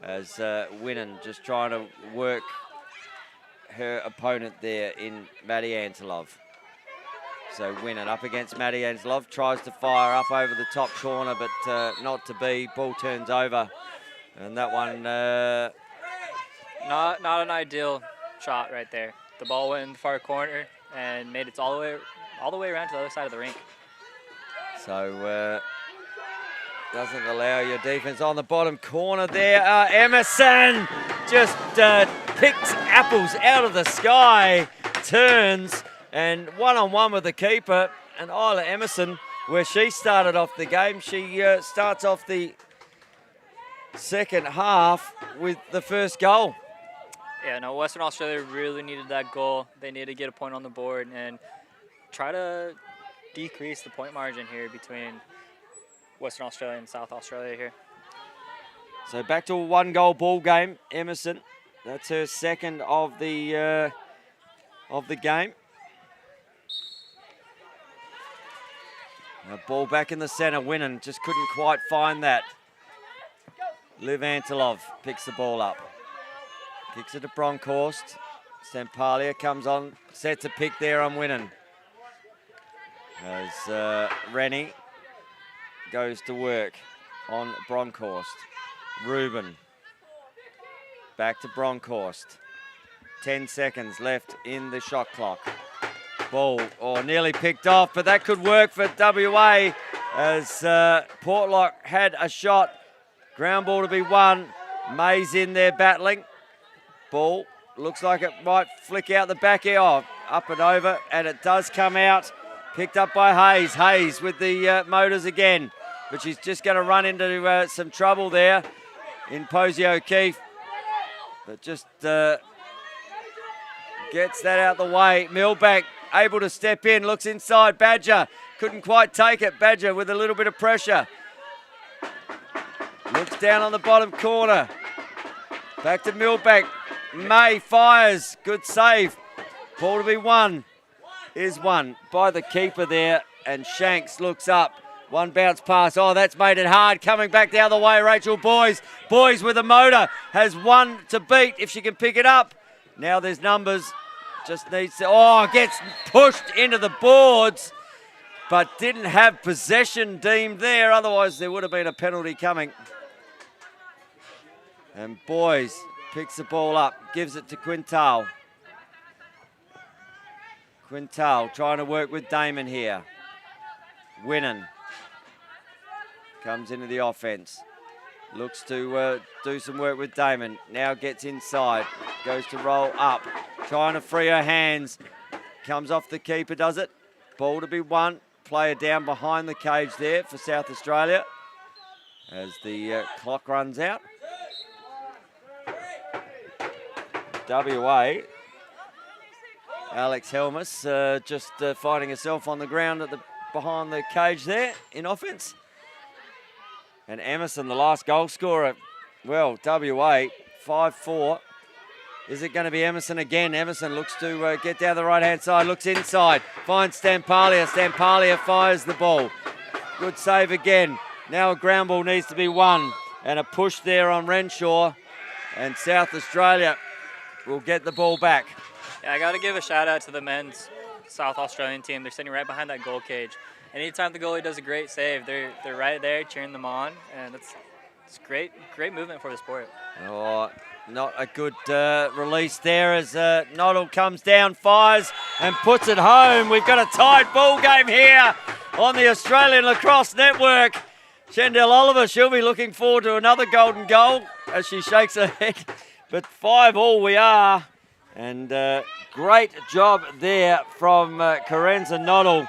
As Winnan just trying to work her opponent there in Maddie Antelov. So Winnan up against Maddie Antelov, tries to fire up over the top corner, but not to be. Ball turns over. And that one... Not an ideal shot right there. The ball went in the far corner and made it all the way around to the other side of the rink. So doesn't allow your defense on the bottom corner there. Emerson just picks apples out of the sky, turns and one-on-one with the keeper. And Isla Emerson, where she started off the game, she starts off the second half with the first goal. Yeah, no, Western Australia really needed that goal. They needed to get a point on the board and try to decrease the point margin here between Western Australia and South Australia here. So back to a one-goal ball game. Emerson, that's her second of the game. Now ball back in the centre, Winnan just couldn't quite find that. Liv Antelov picks the ball up. Kicks it to Bronkhorst. Stampalia comes on, sets a pick there on Winnan. As Rennie goes to work on Bronkhorst. Rubin. Back to Bronkhorst. 10 seconds left in the shot clock. Ball, nearly picked off, but that could work for WA as Portlock had a shot. Ground ball to be won. May's in there battling. Ball looks like it might flick out the back air. Up and over, and it does come out. Picked up by Hayes. Hayes with the motors again. But she's just going to run into some trouble there in Posey O'Keefe. But just gets that out the way. Millbank able to step in, looks inside. Badger couldn't quite take it. Badger with a little bit of pressure. Looks down on the bottom corner. Back to Millbank. May fires. Good save. Ball to be won. Is won by the keeper there. And Shanks looks up. One bounce pass. Oh, that's made it hard. Coming back the other way, Rachel Boys. Boys with a motor. Has one to beat if she can pick it up. Now there's numbers. Just needs to... Oh, gets pushed into the boards. But didn't have possession deemed there. Otherwise, there would have been a penalty coming. And Boys picks the ball up. Gives it to Quintal. Quintal trying to work with Damon here. Winnan comes into the offense. Looks to do some work with Damon. Now gets inside. Goes to roll up. Trying to free her hands. Comes off the keeper, does it? Ball to be won. Player down behind the cage there for South Australia as the clock runs out. WA. Alex Helmus just finding herself on the ground at behind the cage there in offense. And Emerson, the last goal scorer. Well, WA, 5-4. Is it going to be Emerson again? Emerson looks to get down the right-hand side, looks inside, finds Stampalia. Stampalia fires the ball. Good save again. Now a ground ball needs to be won. And a push there on Renshaw. And South Australia will get the ball back. Yeah, I got to give a shout-out to the men's South Australian team. They're sitting right behind that goal cage. Anytime the goalie does a great save, they're right there cheering them on, and it's great movement for the sport. Oh, not a good release there as Noddle comes down, fires, and puts it home. We've got a tied ball game here on the Australian Lacrosse Network. Shandell Oliver, she'll be looking forward to another golden goal as she shakes her head. But 5-5 we are, and great job there from Karenza Noddle.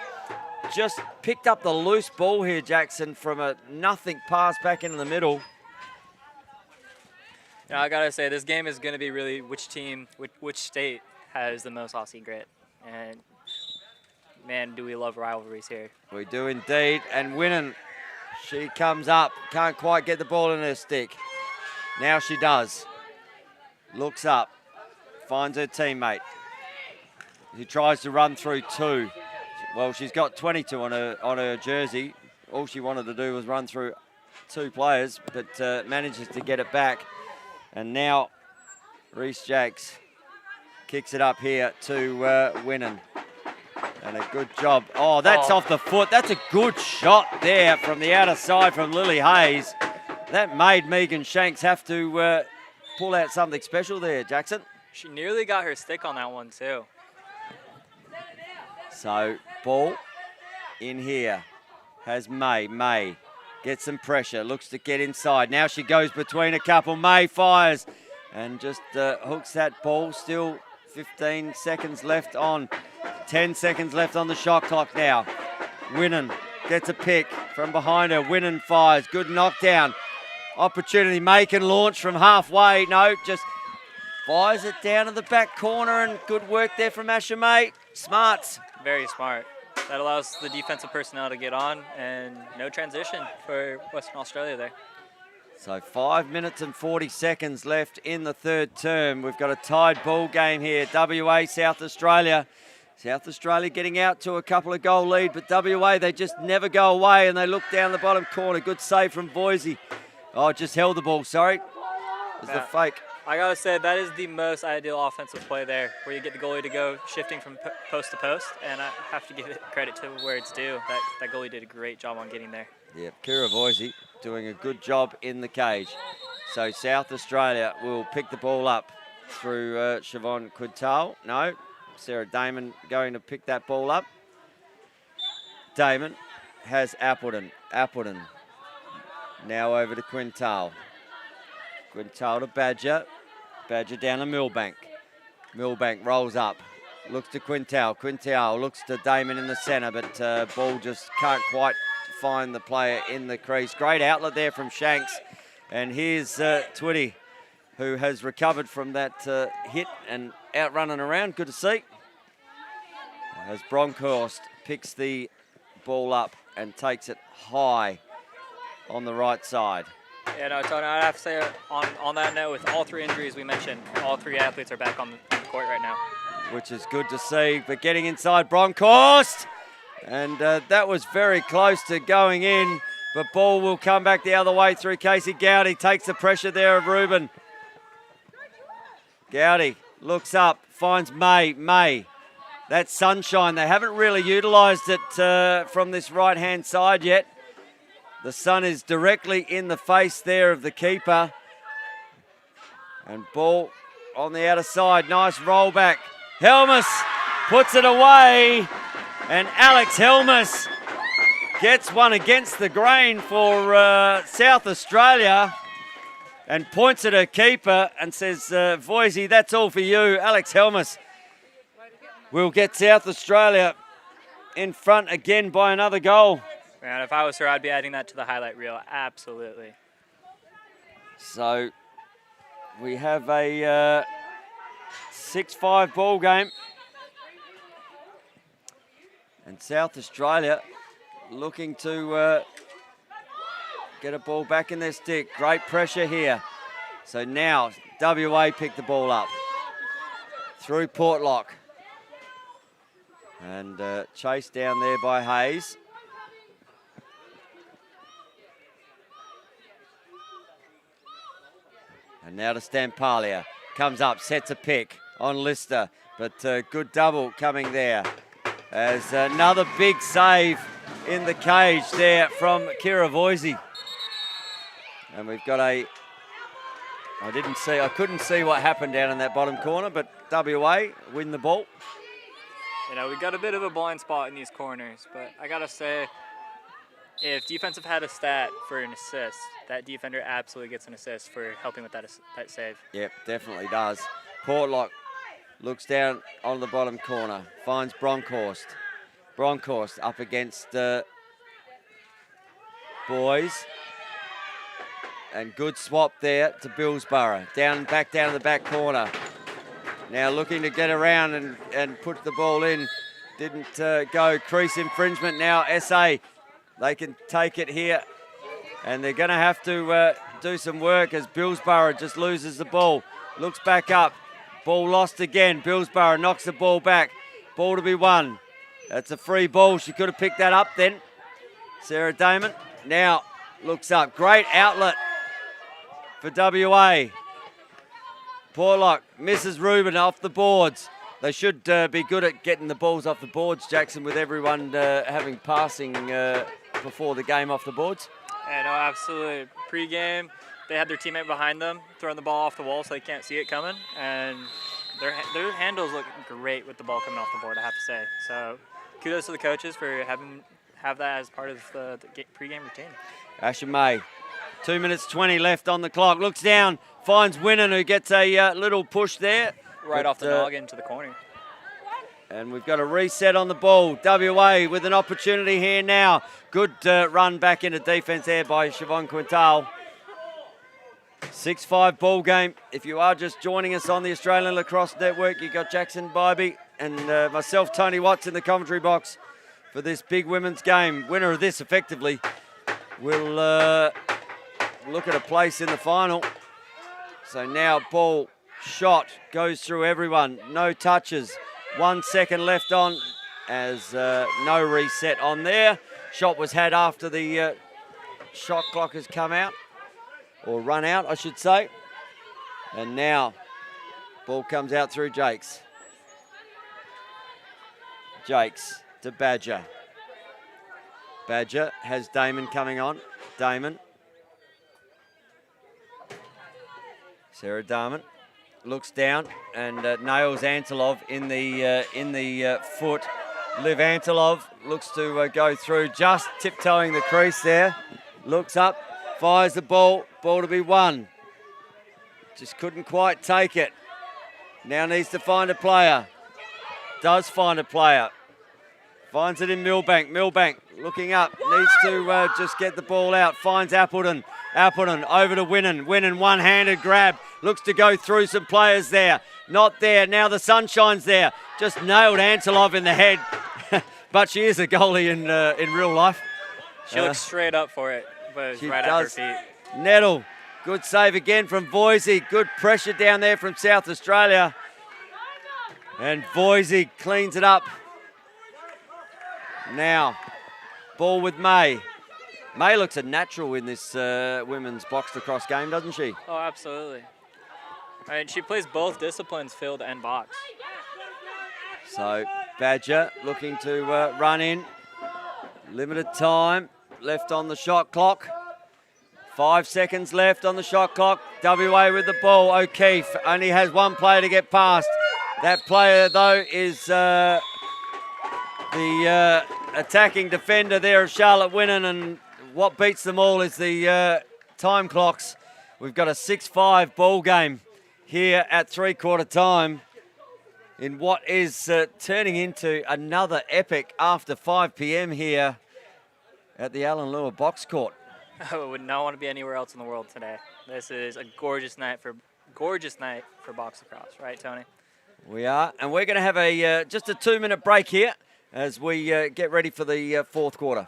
Just picked up the loose ball here, Jackson, from a nothing pass back into the middle. You know, I gotta say, this game is gonna be really which state has the most Aussie grit. And man, do we love rivalries here. We do indeed. And Winnan, she comes up, can't quite get the ball in her stick. Now she does. Looks up, finds her teammate. He tries to run through two. Well, she's got 22 on her jersey. All she wanted to do was run through two players, but manages to get it back. And now Reese Jacks kicks it up here to Winnan. And a good job. Oh, that's off the foot. That's a good shot there from the outer side from Lily Hayes. That made Megan Shanks have to pull out something special there, Jackson. She nearly got her stick on that one, too. So, ball in here has May. May gets some pressure, looks to get inside. Now she goes between a couple. May fires and just hooks that ball. Still 15 seconds left on. 10 seconds left on the shot clock now. Winnan gets a pick from behind her. Winnan fires. Good knockdown. Opportunity. May can launch from halfway. No, just fires it down to the back corner, and good work there from Asha May. Smarts. Very smart. That allows the defensive personnel to get on, and no transition for Western Australia there. So 5 minutes and 40 seconds left in the third term. We've got a tied ball game here. WA, South Australia. South Australia getting out to a couple of goal lead, but WA, they just never go away, and they look down the bottom corner. Good save from Boise. Oh, just held the ball, sorry. It was the fake. I gotta say, that is the most ideal offensive play there, where you get the goalie to go shifting from post to post, and I have to give it credit to where it's due. That goalie did a great job on getting there. Yeah, Kira Boise doing a good job in the cage. So South Australia will pick the ball up through Siobhan Quintal. No, Sarah Damon going to pick that ball up. Damon has Appleton. Appleton now over to Quintal. Quintal to Badger. Badger down to Millbank. Millbank rolls up. Looks to Quintal. Quintal looks to Damon in the centre, but ball just can't quite find the player in the crease. Great outlet there from Shanks. And here's Twitty, who has recovered from that hit and out running around. Good to see. As Bronkhorst picks the ball up and takes it high on the right side. Yeah, no, Tony, I'd have to say on that note, with all 3 injuries we mentioned, all 3 athletes are back on the court right now. Which is good to see, but getting inside Bronkhorst. And that was very close to going in, but ball will come back the other way through Casey Gowdy. Takes the pressure there of Ruben. Gowdy looks up, finds May. May, that's sunshine. They haven't really utilised it from this right-hand side yet. The sun is directly in the face there of the keeper. And ball on the outer side. Nice roll back. Helmus puts it away. And Alex Helmus gets one against the grain for South Australia and points at her keeper and says, Voisey, that's all for you. Alex Helmus will get South Australia in front again by another goal. Man, if I was her, I'd be adding that to the highlight reel. Absolutely. So we have a 6-5 ball game. And South Australia looking to get a ball back in their stick. Great pressure here. So now WA pick the ball up through Portlock. And chased down there by Hayes. And now to Stampalia. Comes up, sets a pick on Lister. But good double coming there. As another big save in the cage there from Kira Voisey. And we've got I couldn't see what happened down in that bottom corner, but WA win the ball. You know, we got a bit of a blind spot in these corners, but I gotta say, if defensive had a stat for an assist, that defender absolutely gets an assist for helping with that save. Yep, definitely does. Portlock looks down on the bottom corner, finds Bronkhorst. Bronkhorst up against Boys. And good swap there to Billsborough. Back down to the back corner. Now looking to get around and put the ball in. Didn't go. Crease infringement now. SA, they can take it here. And they're going to have to do some work as Billsborough just loses the ball. Looks back up. Ball lost again. Billsborough knocks the ball back. Ball to be won. That's a free ball. She could have picked that up then. Sarah Damon now looks up. Great outlet for WA. Portlock misses Ruben off the boards. They should be good at getting the balls off the boards, Jackson, with everyone having passing before the game off the boards. Yeah, no, absolutely. Pre-game, they had their teammate behind them, throwing the ball off the wall so they can't see it coming. And their handles look great with the ball coming off the board, I have to say. So kudos to the coaches for have that as part of the pre-game routine. Asher May, 2 minutes 20 left on the clock. Looks down, finds Winnan, who gets a little push there. Right off the noggin to the corner. And we've got a reset on the ball. WA with an opportunity here now. Good run back into defence there by Siobhan Quintal. 6-5 ball game. If you are just joining us on the Australian Lacrosse Network, you've got Jackson Bybee and myself, Tony Watts, in the commentary box for this big women's game. Winner of this, effectively, will look at a place in the final. So now ball shot goes through everyone. No touches. 1 second left on as no reset on there. Shot was had after the shot clock has come out, or run out, I should say. And now ball comes out through Jakes. Jakes to Badger. Badger has Damon coming on. Damon. Sarah Darman looks down and nails Antilov in the foot. Liv Antilov looks to go through, just tiptoeing the crease there. Looks up, fires the ball to be won. Just couldn't quite take it. Now needs to find a player. does find a player. Finds it in Millbank. Millbank looking up. Needs to just get the ball out. Finds Appleton. Appleton over to Winnan. Winnan one-handed grab. Looks to go through some players there. Not there. Now the Sunshine's there. Just nailed Antelov in the head. But she is a goalie in real life. She looks straight up for it, but it's right at her feet. Nettle. Good save again from Voisey. Good pressure down there from South Australia. And Voisey cleans it up. Now, ball with May. May looks a natural in this women's box lacrosse game, doesn't she? Oh, absolutely. And she plays both disciplines, field and box. So, Badger looking to run in. Limited time left on the shot clock. 5 seconds left on the shot clock. WA with the ball. O'Keefe only has one player to get past. That player, though, is the attacking defender there of Charlotte Winnan, and what beats them all is the time clocks. We've got a 6-5 ball game here at three-quarter time in what is turning into another epic after 5 p.m. here at the Alan Lewer box court. I would not want to be anywhere else in the world today. This is a gorgeous night for box lacrosse, right, Tony? We are, and we're going to have a just a 2-minute break here as we get ready for the fourth quarter.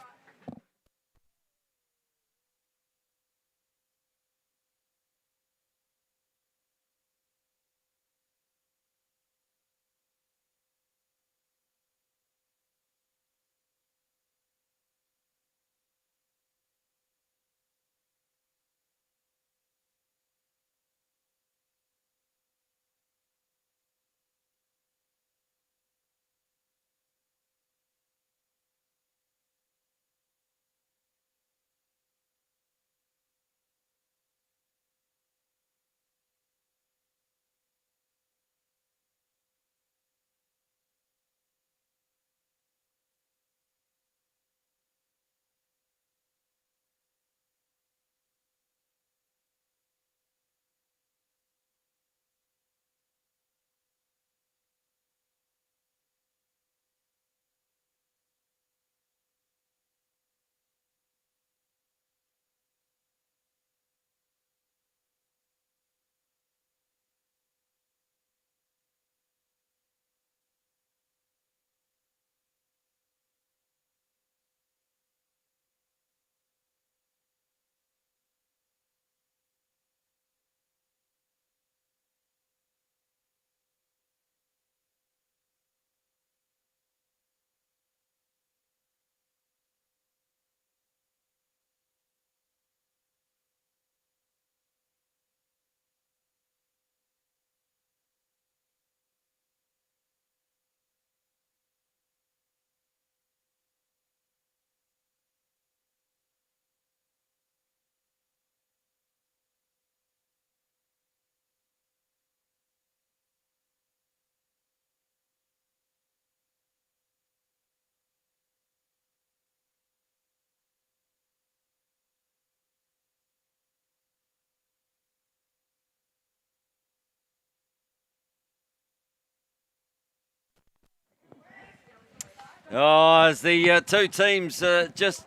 Oh, as the two teams just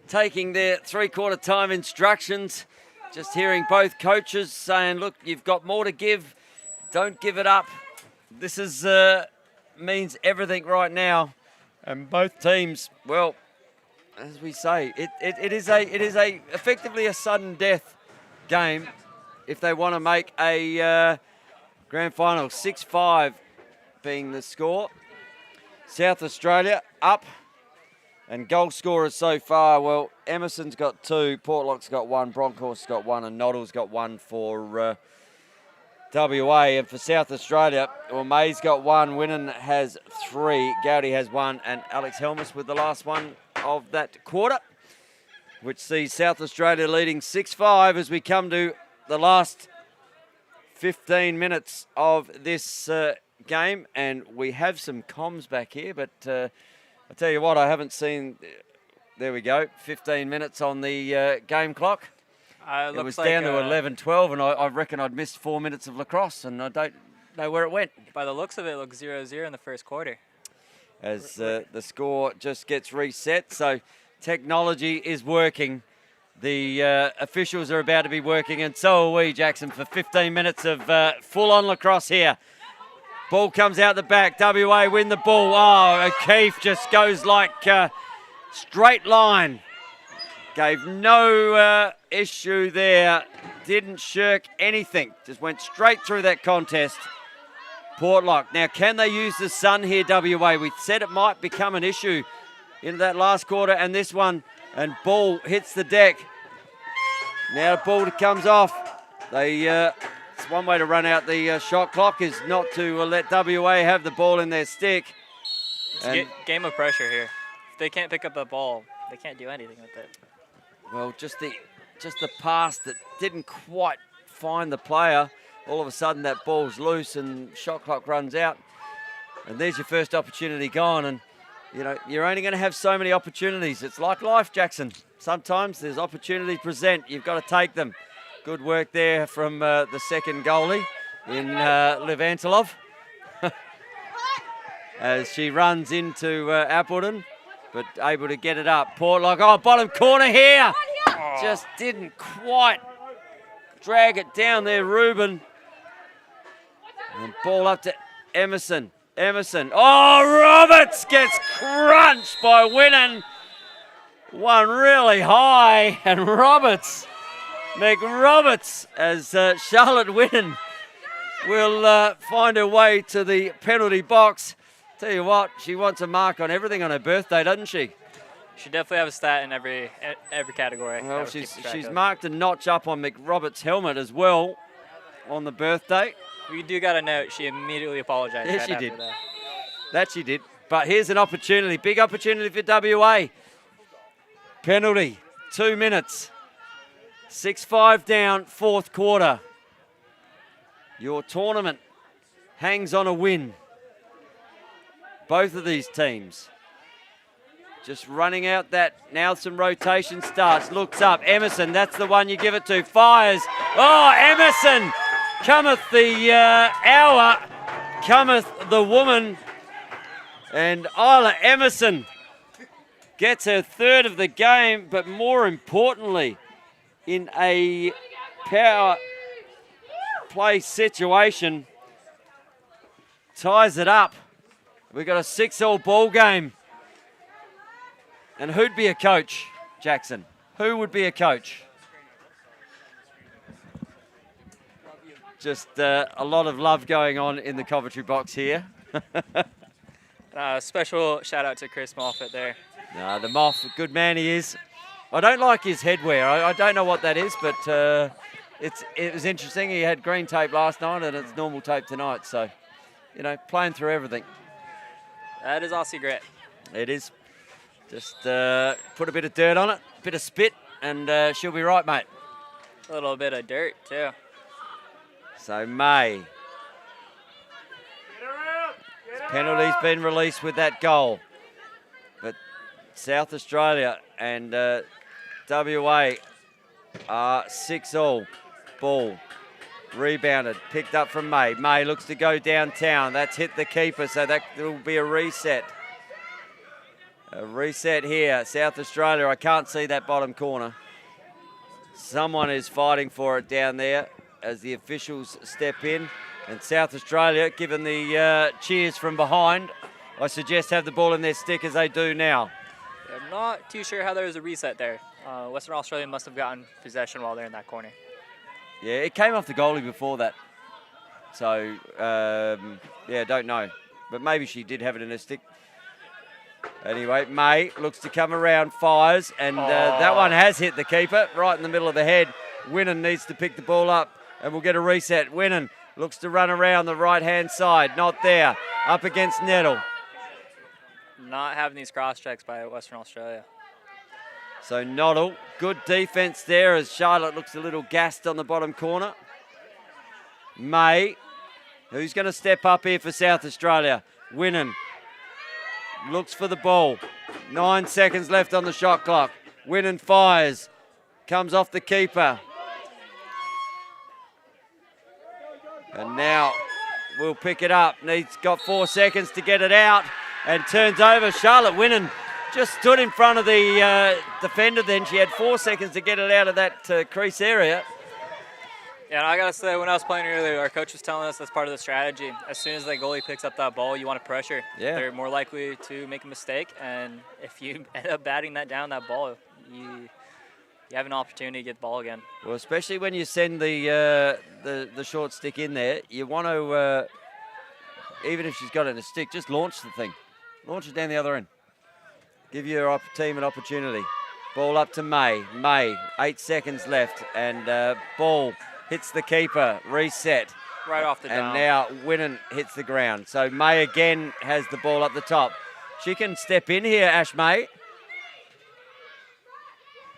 taking their three-quarter time instructions, just hearing both coaches saying, look, you've got more to give, don't give it up. This is means everything right now. And both teams, well, as we say, it is effectively a sudden death game if they want to make a grand final. 6-5 being the score. South Australia up, and goal scorers so far, well, Emerson's got 2, Portlock's got 1, Bronkhorst's got 1, and Noddle's got 1 for WA. And for South Australia, well, May's got 1, Winnan has 3, Gowdy has 1, and Alex Helmus with the last one of that quarter, which sees South Australia leading 6-5 as we come to the last 15 minutes of this game. And we have some comms back here, but I tell you what, I haven't seen. There we go, 15 minutes on the game clock. It was down to 11-12, and I reckon I'd missed 4 minutes of lacrosse, and I don't know where it went. By the looks of it, it looks 0-0 in the first quarter. As the score just gets reset. So technology is working. The officials are about to be working, and so are we, Jackson, for 15 minutes of full-on lacrosse here. Ball comes out the back. WA win the ball. Oh, O'Keefe just goes like straight line. Gave no issue there. Didn't shirk anything. Just went straight through that contest. Portlock. Now, can they use the sun here, WA? We said it might become an issue in that last quarter and this one. And ball hits the deck. Now the ball comes off. It's one way to run out the shot clock is not to let WA have the ball in their stick. It's a game of pressure here. If they can't pick up the ball, they can't do anything with it. Well, just the pass that didn't quite find the player. All of a sudden that ball's loose and shot clock runs out. And there's your first opportunity gone. And you know, you're only going to have so many opportunities. It's like life, Jackson. Sometimes there's opportunities present. You've got to take them. Good work there from the second goalie in Liv Antelov. As she runs into Appleton, but able to get it up. Portlock, oh, bottom corner here. Just didn't quite drag it down there, Ruben. And ball up to Emerson. Oh, Roberts gets crunched by Winnan. One really high, and McRoberts, as Charlotte Winnan will find her way to the penalty box. Tell you what, she wants a mark on everything on her birthday, doesn't she? She definitely have a stat in every category. Well, she's marked a notch up on McRoberts' helmet as well on the birthday. We do got to note, she immediately apologized. Yes, she did. That she did. But here's an opportunity, big opportunity for WA. Penalty, 2 minutes. 6-5 down, fourth quarter. Your tournament hangs on a win. Both of these teams just running out that. Now some rotation starts, looks up. Emerson, that's the one you give it to. Fires. Oh, Emerson. Cometh the hour, cometh the woman. And Isla Emerson gets her third of the game, but more importantly, in a power play situation, ties it up. We've got a 6-all ball game. And who'd be a coach, Jackson? Who would be a coach? Just a lot of love going on in the commentary box here. Special shout out to Chris Moffat there. The Moff, good man he is. I don't like his headwear. I don't know what that is, but it was interesting. He had green tape last night and it's normal tape tonight. So, you know, playing through everything. That is Aussie grit. It is. Just put a bit of dirt on it, a bit of spit, and she'll be right, mate. A little bit of dirt, too. So, May. Penalty's been released with that goal. But South Australia and WA are 6-all. Ball rebounded, picked up from May. May looks to go downtown. That's hit the keeper, so that will be a reset. A reset here. South Australia, I can't see that bottom corner. Someone is fighting for it down there as the officials step in. And South Australia, given the cheers from behind, I suggest have the ball in their stick as they do now. I'm not too sure how there was a reset there. Western Australia must have gotten possession while they're in that corner. Yeah, it came off the goalie before that. So, yeah, don't know. But maybe she did have it in her stick. Anyway, May looks to come around, fires, and that one has hit the keeper right in the middle of the head. Winnan needs to pick the ball up, and we'll get a reset. Winnan looks to run around the right-hand side. Not there. Up against Nettle. Not having these cross-checks by Western Australia. So Noddle, good defense there as Charlotte looks a little gassed on the bottom corner. May, who's going to step up here for South Australia? Winnan looks for the ball. 9 seconds left on the shot clock. Winnan fires. Comes off the keeper. And now will pick it up. Got 4 seconds to get it out and turns over. Charlotte Winnan just stood in front of the defender then. She had 4 seconds to get it out of that crease area. Yeah, and I got to say, when I was playing earlier, our coach was telling us that's part of the strategy. As soon as the goalie picks up that ball, you want to pressure. Yeah. They're more likely to make a mistake, and if you end up batting that ball, you have an opportunity to get the ball again. Well, especially when you send the short stick in there, you want to, even if she's got it in a stick, just launch the thing. Launch it down the other end. Give your team an opportunity. Ball up to May. May, 8 seconds left, and ball hits the keeper, reset. Right off the And down. now Winnan hits the ground. So May again has the ball up the top. She can step in here, Ash May.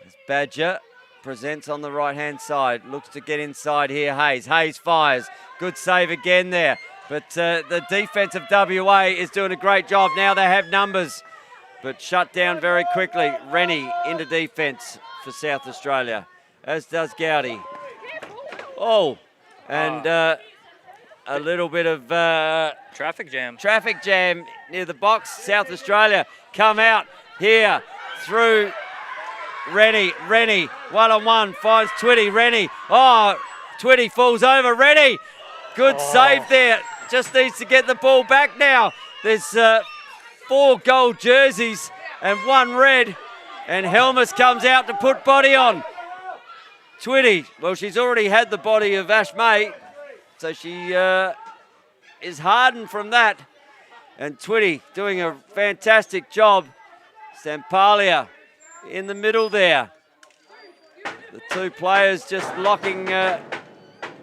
As Badger presents on the right-hand side. Looks to get inside here, Hayes. Hayes fires. Good save again there. But the defense of WA is doing a great job. Now they have numbers, but shut down very quickly. Rennie into defense for South Australia, as does Gowdy. Oh, and a little bit of traffic jam. Traffic jam near the box. South Australia come out here through Rennie. Rennie, one-on-one, finds Twitty. Rennie, Twitty falls over. Rennie, good save there. Just needs to get the ball back now. There's 4 gold jerseys and 1 red, and Helmus comes out to put body on. Twitty, well, she's already had the body of Ash May, so she is hardened from that. And Twitty doing a fantastic job. Sampalia in the middle there. The 2 players just locking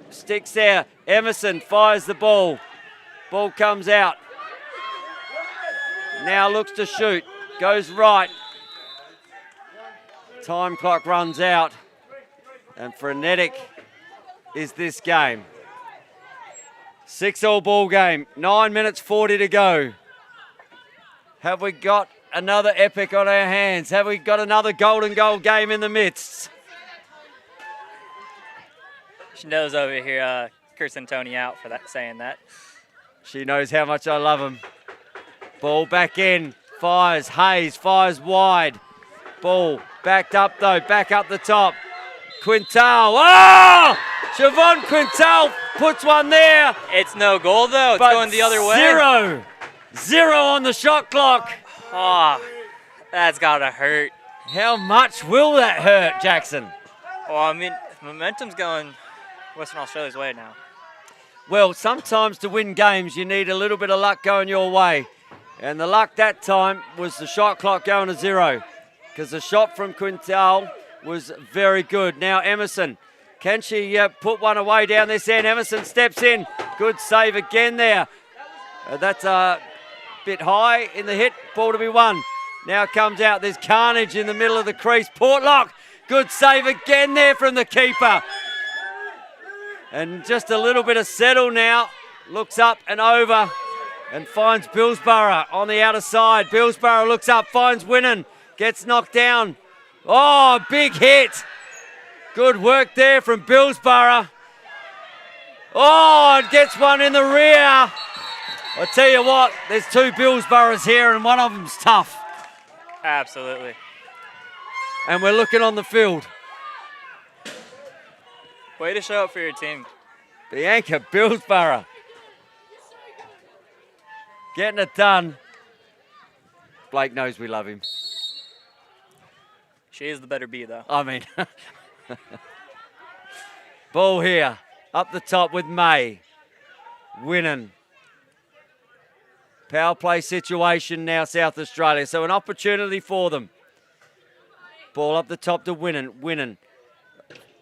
sticks there. Emerson fires the ball. Ball comes out. Now looks to shoot. Goes right. Time clock runs out. And frenetic is this game. 6-all ball game. 9 minutes 40 to go. Have we got another epic on our hands? Have we got another golden goal game in the midst? She knows over here, cursing Tony out for saying that. She knows how much I love him. Ball back in. Fires. Hayes fires wide. Ball backed up though. Back up the top. Quintal. Oh! Siobhan Quintal puts one there. It's no goal though. It's going the other way. 0 on the shot clock. Oh, that's gotta hurt. How much will that hurt, Jackson? Well, I mean, momentum's going Western Australia's way now. Well, sometimes to win games, you need a little bit of luck going your way. And the luck that time was the shot clock going to 0, because the shot from Quintal was very good. Now Emerson, can she put one away down this end? Emerson steps in. Good save again there. That's a bit high in the hit. Ball to be won. Now comes out. There's carnage in the middle of the crease. Portlock, good save again there from the keeper. And just a little bit of settle now. Looks up and over and finds Billsborough on the outer side. Billsborough looks up, finds Winnan. Gets knocked down. Oh, big hit. Good work there from Billsborough. Oh, and gets one in the rear. I tell you what, there's 2 Billsboroughs here and one of them's tough. Absolutely. And we're looking on the field. Way to show up for your team. Bianca Billsborough. Getting it done. Blake knows we love him. She is the better bee, though. I mean, ball here, up the top with May. Winnan. Power play situation now, South Australia. So an opportunity for them. Ball up the top to Winnan. Winnan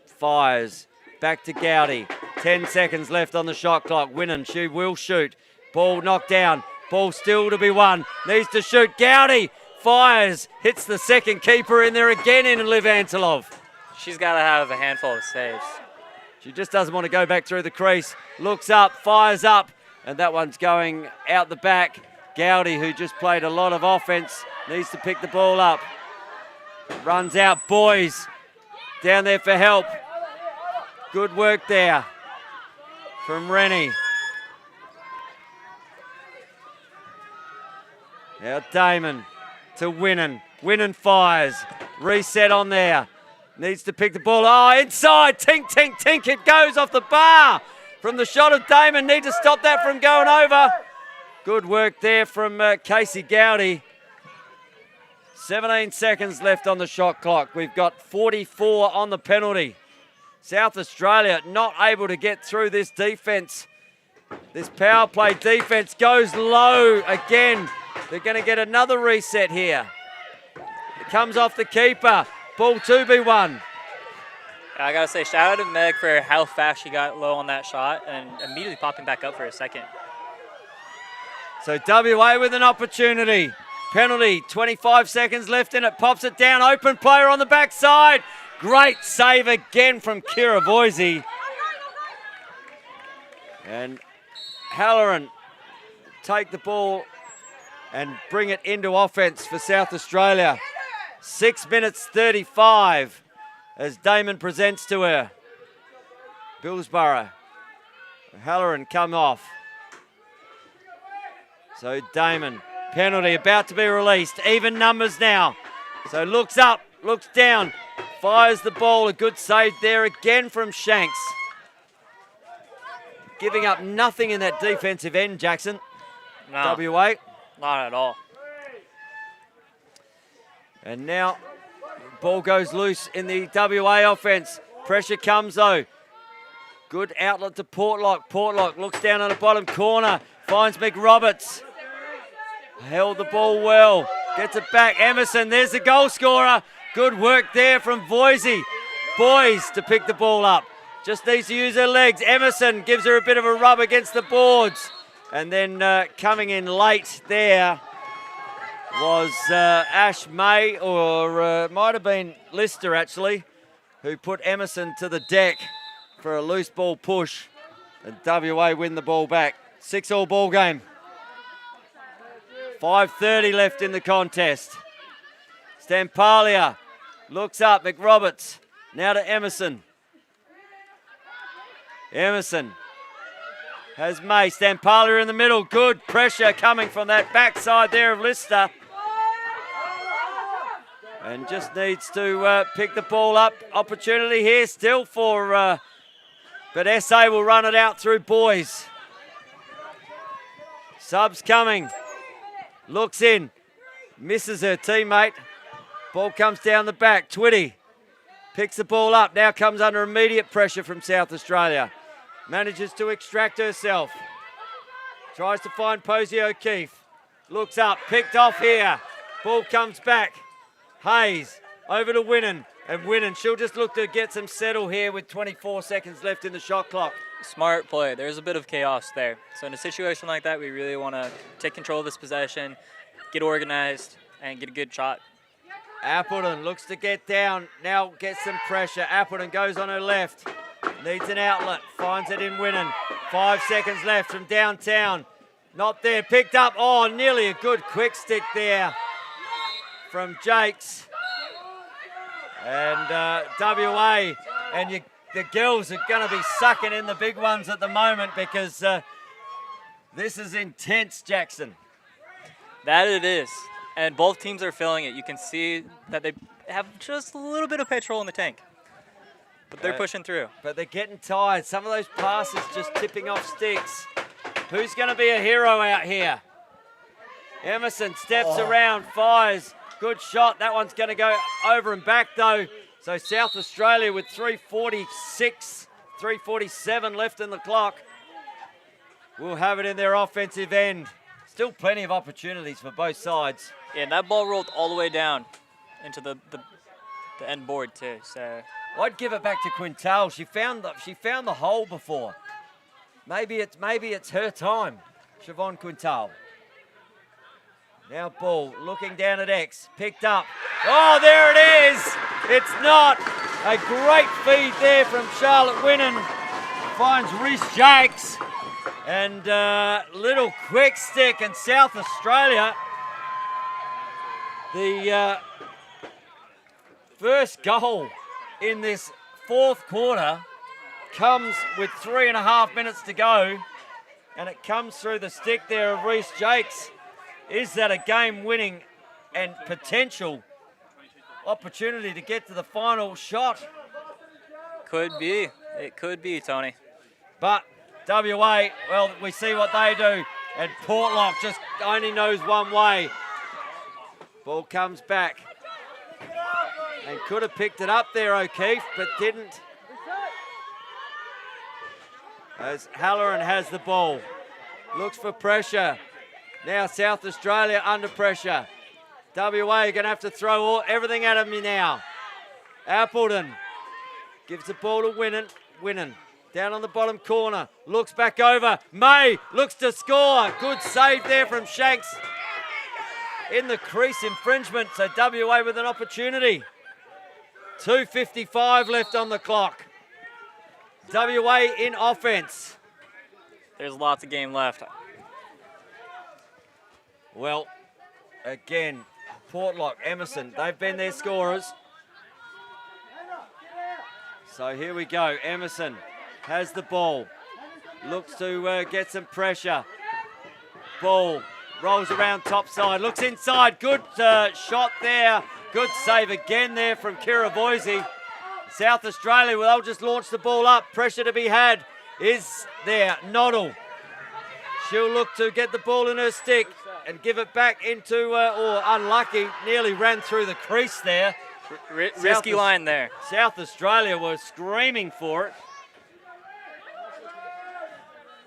fires. Back to Gowdy. 10 seconds left on the shot clock. Winnan, she will shoot. Ball knocked down. Ball still to be won. Needs to shoot. Gowdy fires. Hits the second keeper in there again in Liv Antilov. She's got to have a handful of saves. She just doesn't want to go back through the crease. Looks up, fires up, and that one's going out the back. Gowdy, who just played a lot of offense, needs to pick the ball up. Runs out, boys. Down there for help. Good work there from Rennie. Now Damon to Winnan. Winnan fires. Reset on there. Needs to pick the ball. Oh, inside. Tink, tink, tink. It goes off the bar from the shot of Damon. Need to stop that from going over. Good work there from Casey Gowdy. 17 seconds left on the shot clock. We've got 44 on the penalty. South Australia not able to get through this defence. This power play defence goes low again. They're going to get another reset here. It comes off the keeper. Ball 2v1. I got to say, shout out to Meg for how fast she got low on that shot and immediately popping back up for a second. So WA with an opportunity. Penalty, 25 seconds left in it. Pops it down. Open player on the backside. Great save again from Kira Boise. And Halloran take the ball and bring it into offense for South Australia. 6 minutes 35 as Damon presents to her. Billsborough. Halloran come off. So Damon, penalty about to be released. Even numbers now. So looks up, looks down, fires the ball. A good save there again from Shanks. Giving up nothing in that defensive end, Jackson. No, WA. not at all. And now ball goes loose in the WA offense. Pressure comes though. Good outlet to Portlock. Portlock looks down on the bottom corner. Finds McRoberts. Held the ball well. Gets it back. Emerson, there's the goal scorer. Good work there from Boise. Boys to pick the ball up. Just needs to use her legs. Emerson gives her a bit of a rub against the boards. And then coming in late there was Ash May, or might have been Lister actually, who put Emerson to the deck for a loose ball push. And WA win the ball back. 6-all ball game. 5:30 left in the contest. Stampalia looks up. McRoberts now to Emerson. Emerson has May. Stampalia in the middle. Good pressure coming from that backside there of Lister. And just needs to pick the ball up. Opportunity here still for, but SA will run it out through Boys. Subs coming. Looks in. Misses her teammate. Ball comes down the back. Twitty picks the ball up. Now comes under immediate pressure from South Australia. Manages to extract herself. Tries to find Posey O'Keefe. Looks up. Picked off here. Ball comes back. Hayes over to Winnan. And Winnan, she'll just look to get some settle here with 24 seconds left in the shot clock. Smart play. There's a bit of chaos there. So in a situation like that, we really want to take control of this possession, get organized, and get a good shot. Appleton looks to get down. Now gets some pressure. Appleton goes on her left. Needs an outlet. Finds it in Winnan. 5 seconds left from downtown. Not there. Picked up. Oh, nearly a good quick stick there from Jakes. And WA and the girls are going to be sucking in the big ones at the moment because this is intense, Jackson. That it is. And both teams are feeling it. You can see that they have just a little bit of petrol in the tank. But they're pushing through. But they're getting tired. Some of those passes just tipping off sticks. Who's going to be a hero out here? Emerson steps around, fires. Good shot. That one's going to go over and back, though. So South Australia with 3:46, 3:47 left in the clock will have it in their offensive end. Still plenty of opportunities for both sides. Yeah, and that ball rolled all the way down into the end board, too. So I'd give it back to Quintal. She found the hole before. Maybe it's her time, Siobhan Quintal. Now ball, looking down at X, picked up. Oh, there it is! It's not. A great feed there from Charlotte Winnan. Finds Reese Jakes. And little quick stick, and South Australia, the first goal in this fourth quarter comes with 3.5 minutes to go. And it comes through the stick there of Reese Jakes. Is that a game-winning and potential opportunity to get to the final shot? Could be. It could be, Tony. But WA, well, we see what they do. And Portlock just only knows one way. Ball comes back. And could have picked it up there, O'Keefe, but didn't. As Halloran has the ball. Looks for pressure. Now South Australia under pressure. WA are going to have to throw everything at him now. Appleton gives the ball to Winnan. Down on the bottom corner. Looks back over. May looks to score. Good save there from Shanks. In the crease infringement, so WA with an opportunity. 2:55 left on the clock. WA in offense. There's lots of game left. Well, again, Portlock, Emerson, they've been their scorers. So here we go. Emerson has the ball. Looks to get some pressure. Ball rolls around top side. Looks inside. Good shot there. Good save again there from Kiravoisi. South Australia, well, they'll just launch the ball up. Pressure to be had is there. Noddle. She'll look to get the ball in her stick and give it back into, or unlucky, nearly ran through the crease there. Risky line there. South Australia was screaming for it.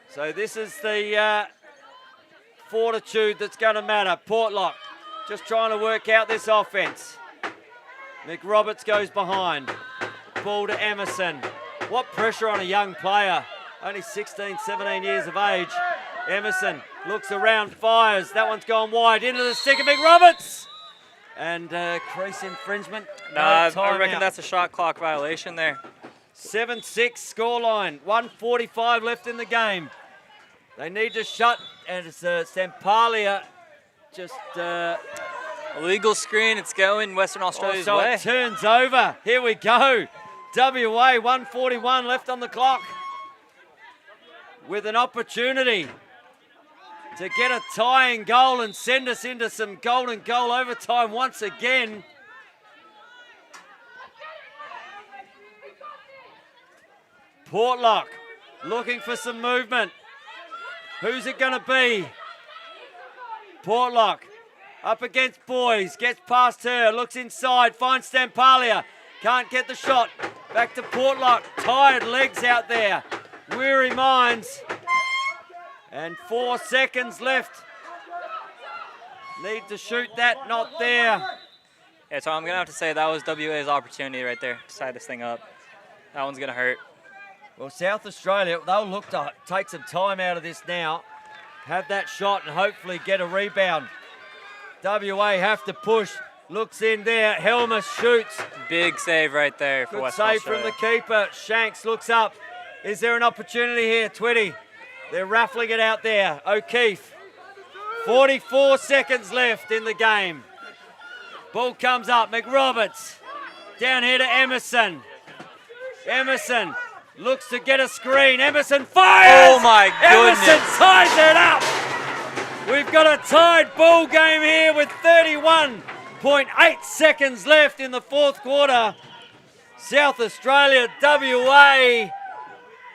So this is the fortitude that's going to matter. Portlock just trying to work out this offense. McRoberts goes behind. Ball to Emerson. What pressure on a young player. Only 16, 17 years of age. Emerson looks around, fires. That one's gone wide. Into the stick of McRoberts. And crease infringement. No, I reckon that's a shot clock violation there. 7-6 scoreline. 1:45 left in the game. They need to shut, and it's Sampalia just... Illegal screen, it's going Western Australia's so way. It turns over. Here we go. WA, 1:41 left on the clock. With an opportunity to get a tying goal and send us into some golden goal overtime once again. Portlock looking for some movement. Who's it going to be? Portlock up against Boys, gets past her, looks inside, finds Stampalia. Can't get the shot. Back to Portlock. Tired legs out there. Weary minds. And 4 seconds left. Need to shoot that, not there. Yeah, so I'm going to have to say that was WA's opportunity right there to tie this thing up. That one's going to hurt. Well, South Australia, they'll look to take some time out of this now. Have that shot and hopefully get a rebound. WA have to push. Looks in there. Helmer shoots. Big save right there for Western Australia. Good save from the keeper. Shanks looks up. Is there an opportunity here? Twitty. They're raffling it out there. O'Keefe. 44 seconds left in the game. Ball comes up. McRoberts. Down here to Emerson. Emerson looks to get a screen. Emerson fires! Oh my goodness. Emerson ties it up! We've got a tied ball game here with 31.8 seconds left in the fourth quarter. South Australia, WA.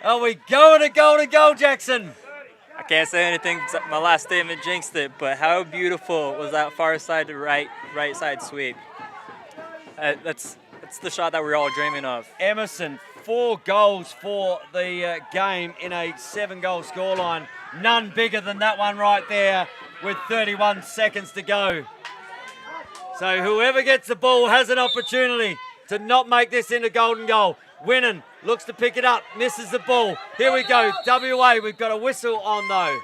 Are we going to goal, Jackson? I can't say anything. My last statement jinxed it, but how beautiful was that far side to right side sweep? That's the shot that we're all dreaming of. Emerson, 4 goals for the game in a 7-goal scoreline. None bigger than that one right there with 31 seconds to go. So whoever gets the ball has an opportunity to not make this into golden goal. Winnan looks to pick it up, misses the ball. Here we go, WA, we've got a whistle on though.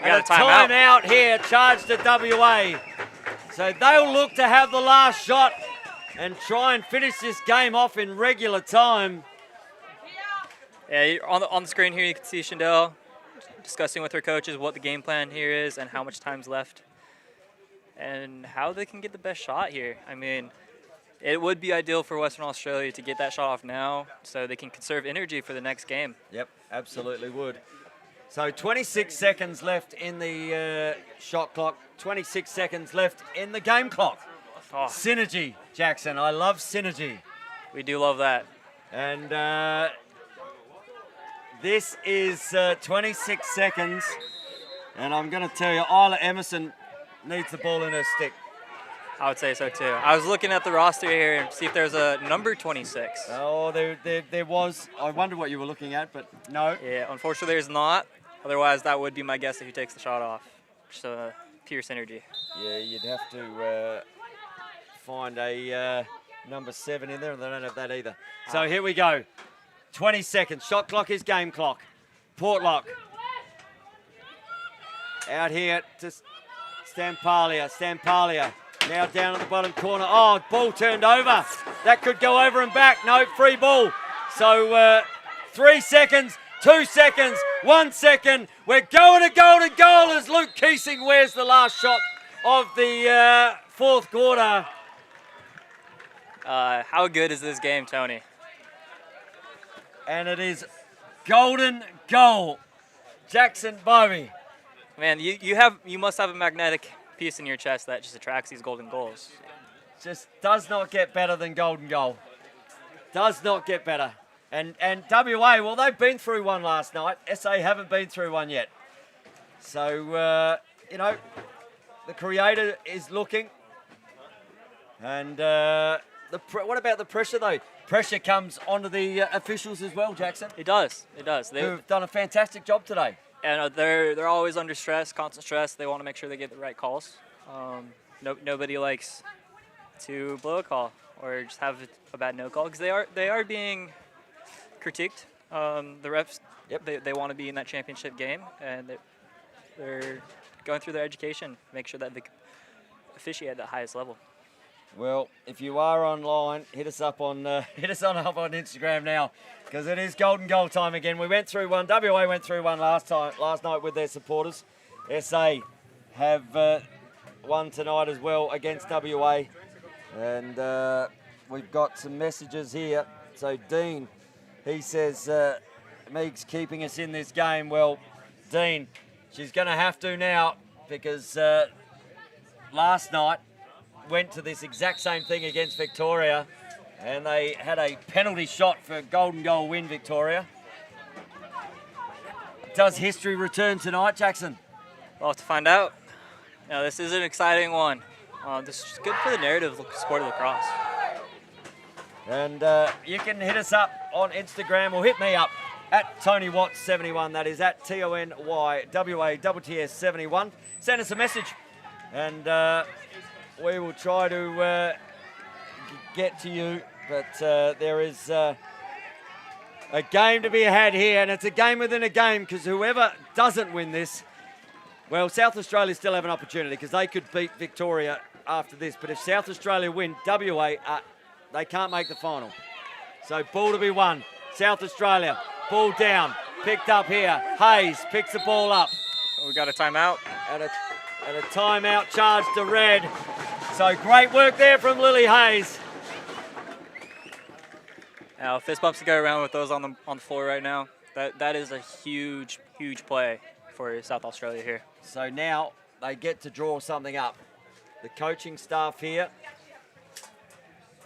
And a timeout here, charged to WA. So they'll look to have the last shot and try and finish this game off in regular time. Yeah, on the screen here you can see Shindell discussing with her coaches what the game plan here is and how much time's left and how they can get the best shot here. I mean, it would be ideal for Western Australia to get that shot off now so they can conserve energy for the next game. Yep, absolutely would. So 26 seconds left in the shot clock, 26 seconds left in the game clock. Oh, Synergy, Jackson. I love synergy. we do love that. And this is 26 seconds. And I'm going to tell you, Isla Emerson needs the ball in her stick. I would say so too. I was looking at the roster here and see if there's a number 26. Oh, there was. I wonder what you were looking at, but no. Yeah, unfortunately there's not. Otherwise, that would be my guess if he takes the shot off. Just pure synergy. Yeah, you'd have to find a number 7 in there, and they don't have that either. So here we go. 20 seconds. Shot clock is game clock. Portlock. Out here to Stampalia. Stampalia. Now down at the bottom corner. Oh, ball turned over. That could go over and back. No, free ball. So 3 seconds, 2 seconds, 1 second. We're going to golden goal as Luke Keesing wears the last shot of the fourth quarter. How good is this game, Tony? And it is golden goal. Jackson Bovey. Man, you must have a magnetic piece in your chest that just attracts these golden goals. Just does not get better than golden goal. Does not get better. And WA, well, they've been through one last night. SA haven't been through one yet. So, you know, the creator is looking. And what about the pressure, though? Pressure comes onto the officials as well, Jackson. It does. It does. Who've done a fantastic job today. And they're always under stress, constant stress. They want to make sure they get the right calls. Nobody likes to blow a call or just have a bad no call because they are being critiqued. The refs, yep. they want to be in that championship game, and they're going through their education, make sure that they officiate at the highest level. Well, if you are online, hit us up on Instagram now, because it is golden goal time again. We went through one. WA went through one last night with their supporters. SA have won tonight as well against WA, and we've got some messages here. So Dean, he says Meeg's keeping us in this game. Well, Dean, she's going to have to now, because last night went to this exact same thing against Victoria, and they had a penalty shot for golden goal win, Victoria. Does history return tonight, Jackson? We'll have to find out. Now, this is an exciting one. This is good for the narrative of the sport of lacrosse. And you can hit us up on Instagram, or hit me up at Tony Watts 71. That is at TonyWatts71. Send us a message, and we will try to get to you, but there is a game to be had here, and it's a game within a game, because whoever doesn't win this, well, South Australia still have an opportunity, because they could beat Victoria after this, but if South Australia win, WA, they can't make the final. So ball to be won. South Australia, ball down, picked up here. Hayes picks the ball up. We got a timeout. And a timeout charge to red. So great work there from Lily Hayes. Now, fist bumps to go around with those on the floor right now. That is a huge play for South Australia here. So now they get to draw something up. The coaching staff here,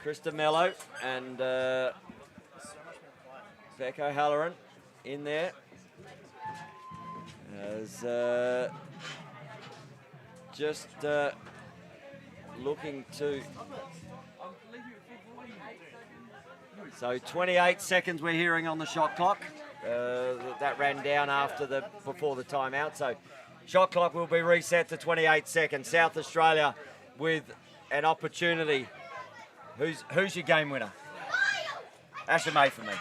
Krista Mello and Beck O'Halloran in there, as just looking to. So 28 seconds we're hearing on the shot clock. That ran down before the timeout. So shot clock will be reset to 28 seconds. South Australia with an opportunity. Who's your game winner? Asher May for me.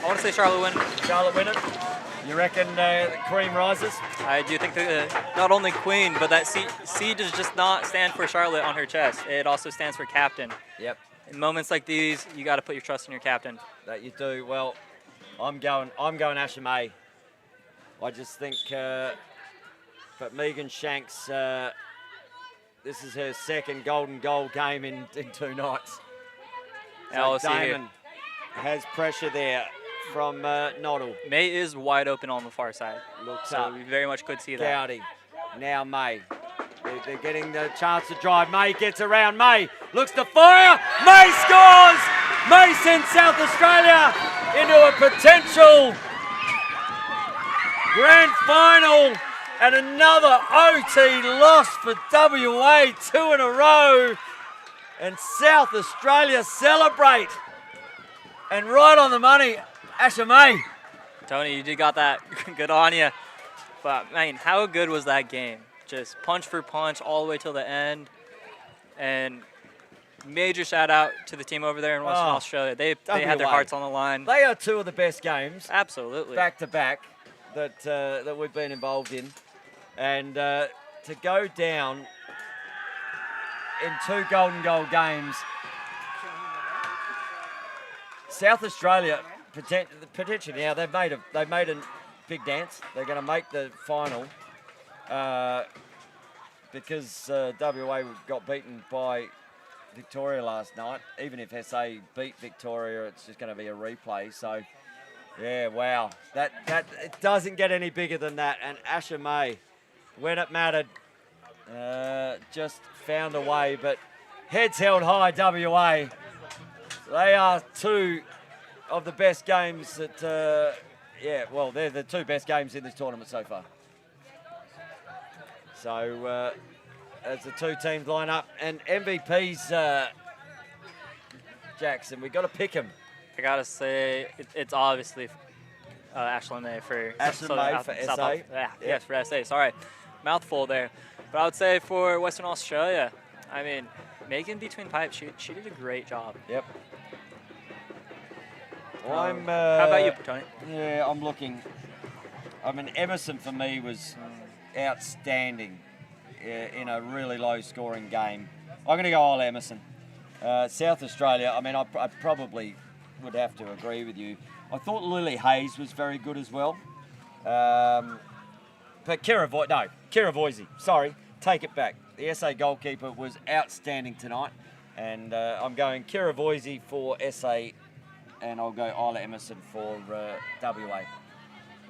I want to say Charlotte win. Charlotte winning. You reckon the cream rises? I do think that not only queen, but that C does just not stand for Charlotte on her chest. It also stands for captain. Yep. In moments like these, you got to put your trust in your captain. That you do. Well, I'm going Asher May. I just think, but Megan Shanks, this is her second golden goal game in 2 nights. So Damon has pressure there from Noddle. May is wide open on the far side. Looks So up. we very much could see that. Gowdy. Now May. They're getting the chance to drive. May gets around. May looks to fire. May scores! May sends South Australia into a potential grand final. And another OT loss for WA, 2 in a row. And South Australia celebrate. And right on the money, Asher May. Tony, you did got that. Good on you. But, man, how good was that game? Just punch for punch all the way till the end. And major shout out to the team over there in Western Australia. They had their hearts on the line. They are 2 of the best games. Absolutely. Back to back that we've been involved in. And to go down in 2 golden goal games, South Australia potentially now they've made a big dance. They're going to make the final because WA got beaten by Victoria last night. Even if SA beat Victoria, it's just going to be a replay. So yeah, wow, that it doesn't get any bigger than that. And Asher May, when it mattered, just found a way. But heads held high, WA. They are 2 of the best games that, they're the 2 best games in this tournament so far. So as the 2 teams line up, and MVPs, Jackson, we've got to pick him. I got to say, it's obviously Ashlyn May for SA. Yes, for SA. Sorry, mouthful there. But I would say for Western Australia, I mean, Megan between pipes, she did a great job. Yep. How about you, Tony? Yeah, I'm looking. I mean, Emerson for me was outstanding in a really low-scoring game. I'm going to go all Emerson. South Australia, I mean, I probably would have to agree with you. I thought Lily Hayes was very good as well. But Kira Voisey, sorry, take it back. The SA goalkeeper was outstanding tonight. And I'm going Kira Voisey for SA, and I'll go Isla Emerson for WA.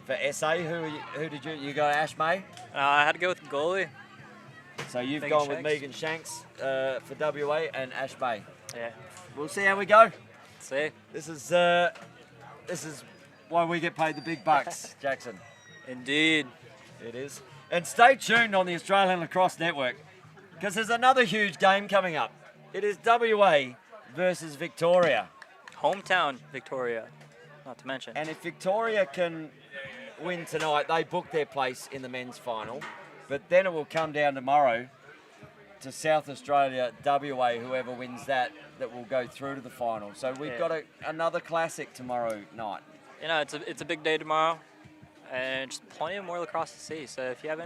For SA, who did you go Ash May? I had to go with the goalie. So you've gone with Megan Shanks for WA and Ash May. Yeah. We'll see how we go. See. This is why we get paid the big bucks, Jackson. Indeed. It is. And stay tuned on the Australian Lacrosse Network, because there's another huge game coming up. It is WA versus Victoria. Hometown Victoria, not to mention. And if Victoria can win tonight, they book their place in the men's final. But then it will come down tomorrow to South Australia, WA, whoever wins that will go through to the final. So we've got another classic tomorrow night. You know, it's a big day tomorrow, and just plenty of more lacrosse to see. So if you have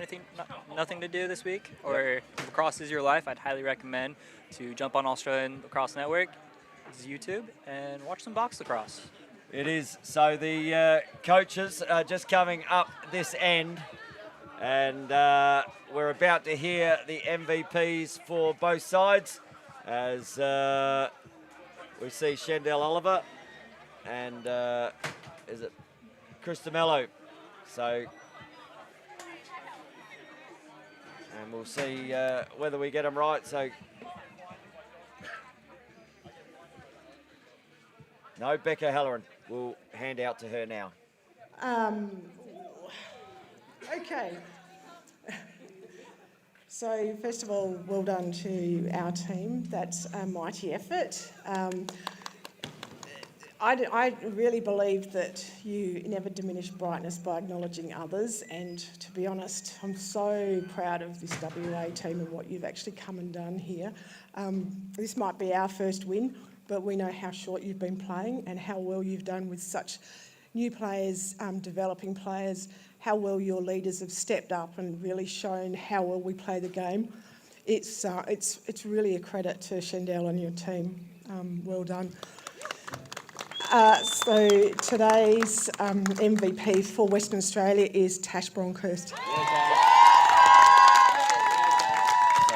nothing to do this week, or lacrosse is your life, I'd highly recommend to jump on Australian Lacrosse Network, YouTube, and watch some box lacrosse. It is. So the coaches are just coming up this end, and we're about to hear the MVPs for both sides as we see Shendell Oliver and is it Krista Mello. So, and we'll see whether we get them right. So, no, Becca Halloran. We'll hand out to her now. Okay. So first of all, well done to our team. That's a mighty effort. I really believe that you never diminish brightness by acknowledging others, and to be honest, I'm so proud of this WA team and what you've actually come and done here. This might be our first win, but we know how short you've been playing and how well you've done with such new players, developing players, how well your leaders have stepped up and really shown how well we play the game. It's really a credit to Shendell and your team. Well done. So today's MVP for Western Australia is Tash Bronkhurst. So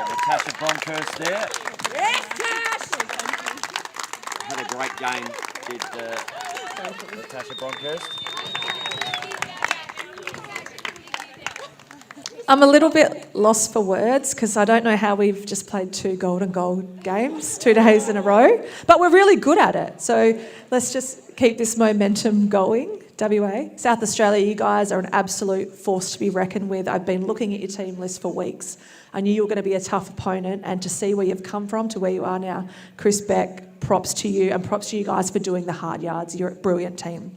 Natasha Bronkhurst there. Yes, Tash! Had a great game. Did Natasha Bronkhurst. I'm a little bit lost for words because I don't know how we've just played 2 gold and gold games 2 days in a row, but we're really good at it. So let's just keep this momentum going. WA, South Australia, you guys are an absolute force to be reckoned with. I've been looking at your team list for weeks. I knew you were going to be a tough opponent, and to see where you've come from to where you are now, Chris Beck, props to you, and props to you guys for doing the hard yards. You're a brilliant team.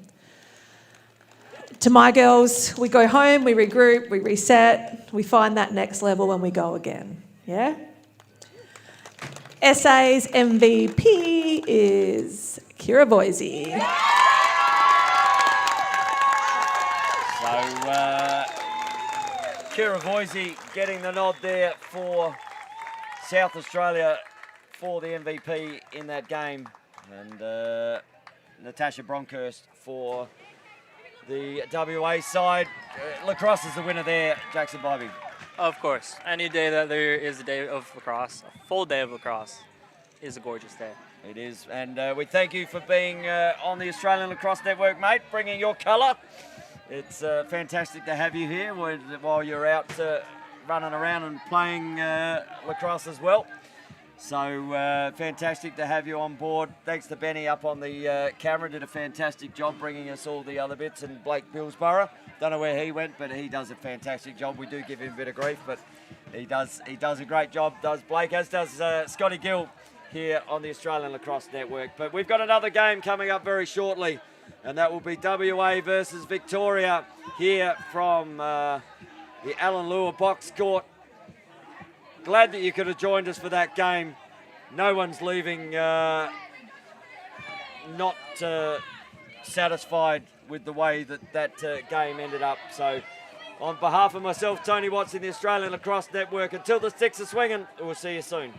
To my girls, we go home, we regroup, we reset, we find that next level and we go again. Yeah? SA's MVP is Kira Boise. So, Kira Boise getting the nod there for South Australia for the MVP in that game. And Natasha Bronkhurst for the WA side. Lacrosse is the winner there, Jackson Bybee. Of course. Any day that there is a day of lacrosse, a full day of lacrosse, is a gorgeous day. It is. And we thank you for being on the Australian Lacrosse Network, mate, bringing your colour. It's fantastic to have you here while you're out running around and playing lacrosse as well. So fantastic to have you on board. Thanks to Benny up on the camera, did a fantastic job bringing us all the other bits, and Blake Billsborough. Don't know where he went, but he does a fantastic job. We do give him a bit of grief, but he does a great job, does Blake, as does Scotty Gill here on the Australian Lacrosse Network. But we've got another game coming up very shortly, and that will be WA versus Victoria here from the Alan Lewer box court. Glad that you could have joined us for that game. No one's leaving not satisfied with the way that game ended up. So on behalf of myself, Tony Watts in the Australian Lacrosse Network, until the sticks are swinging, we'll see you soon.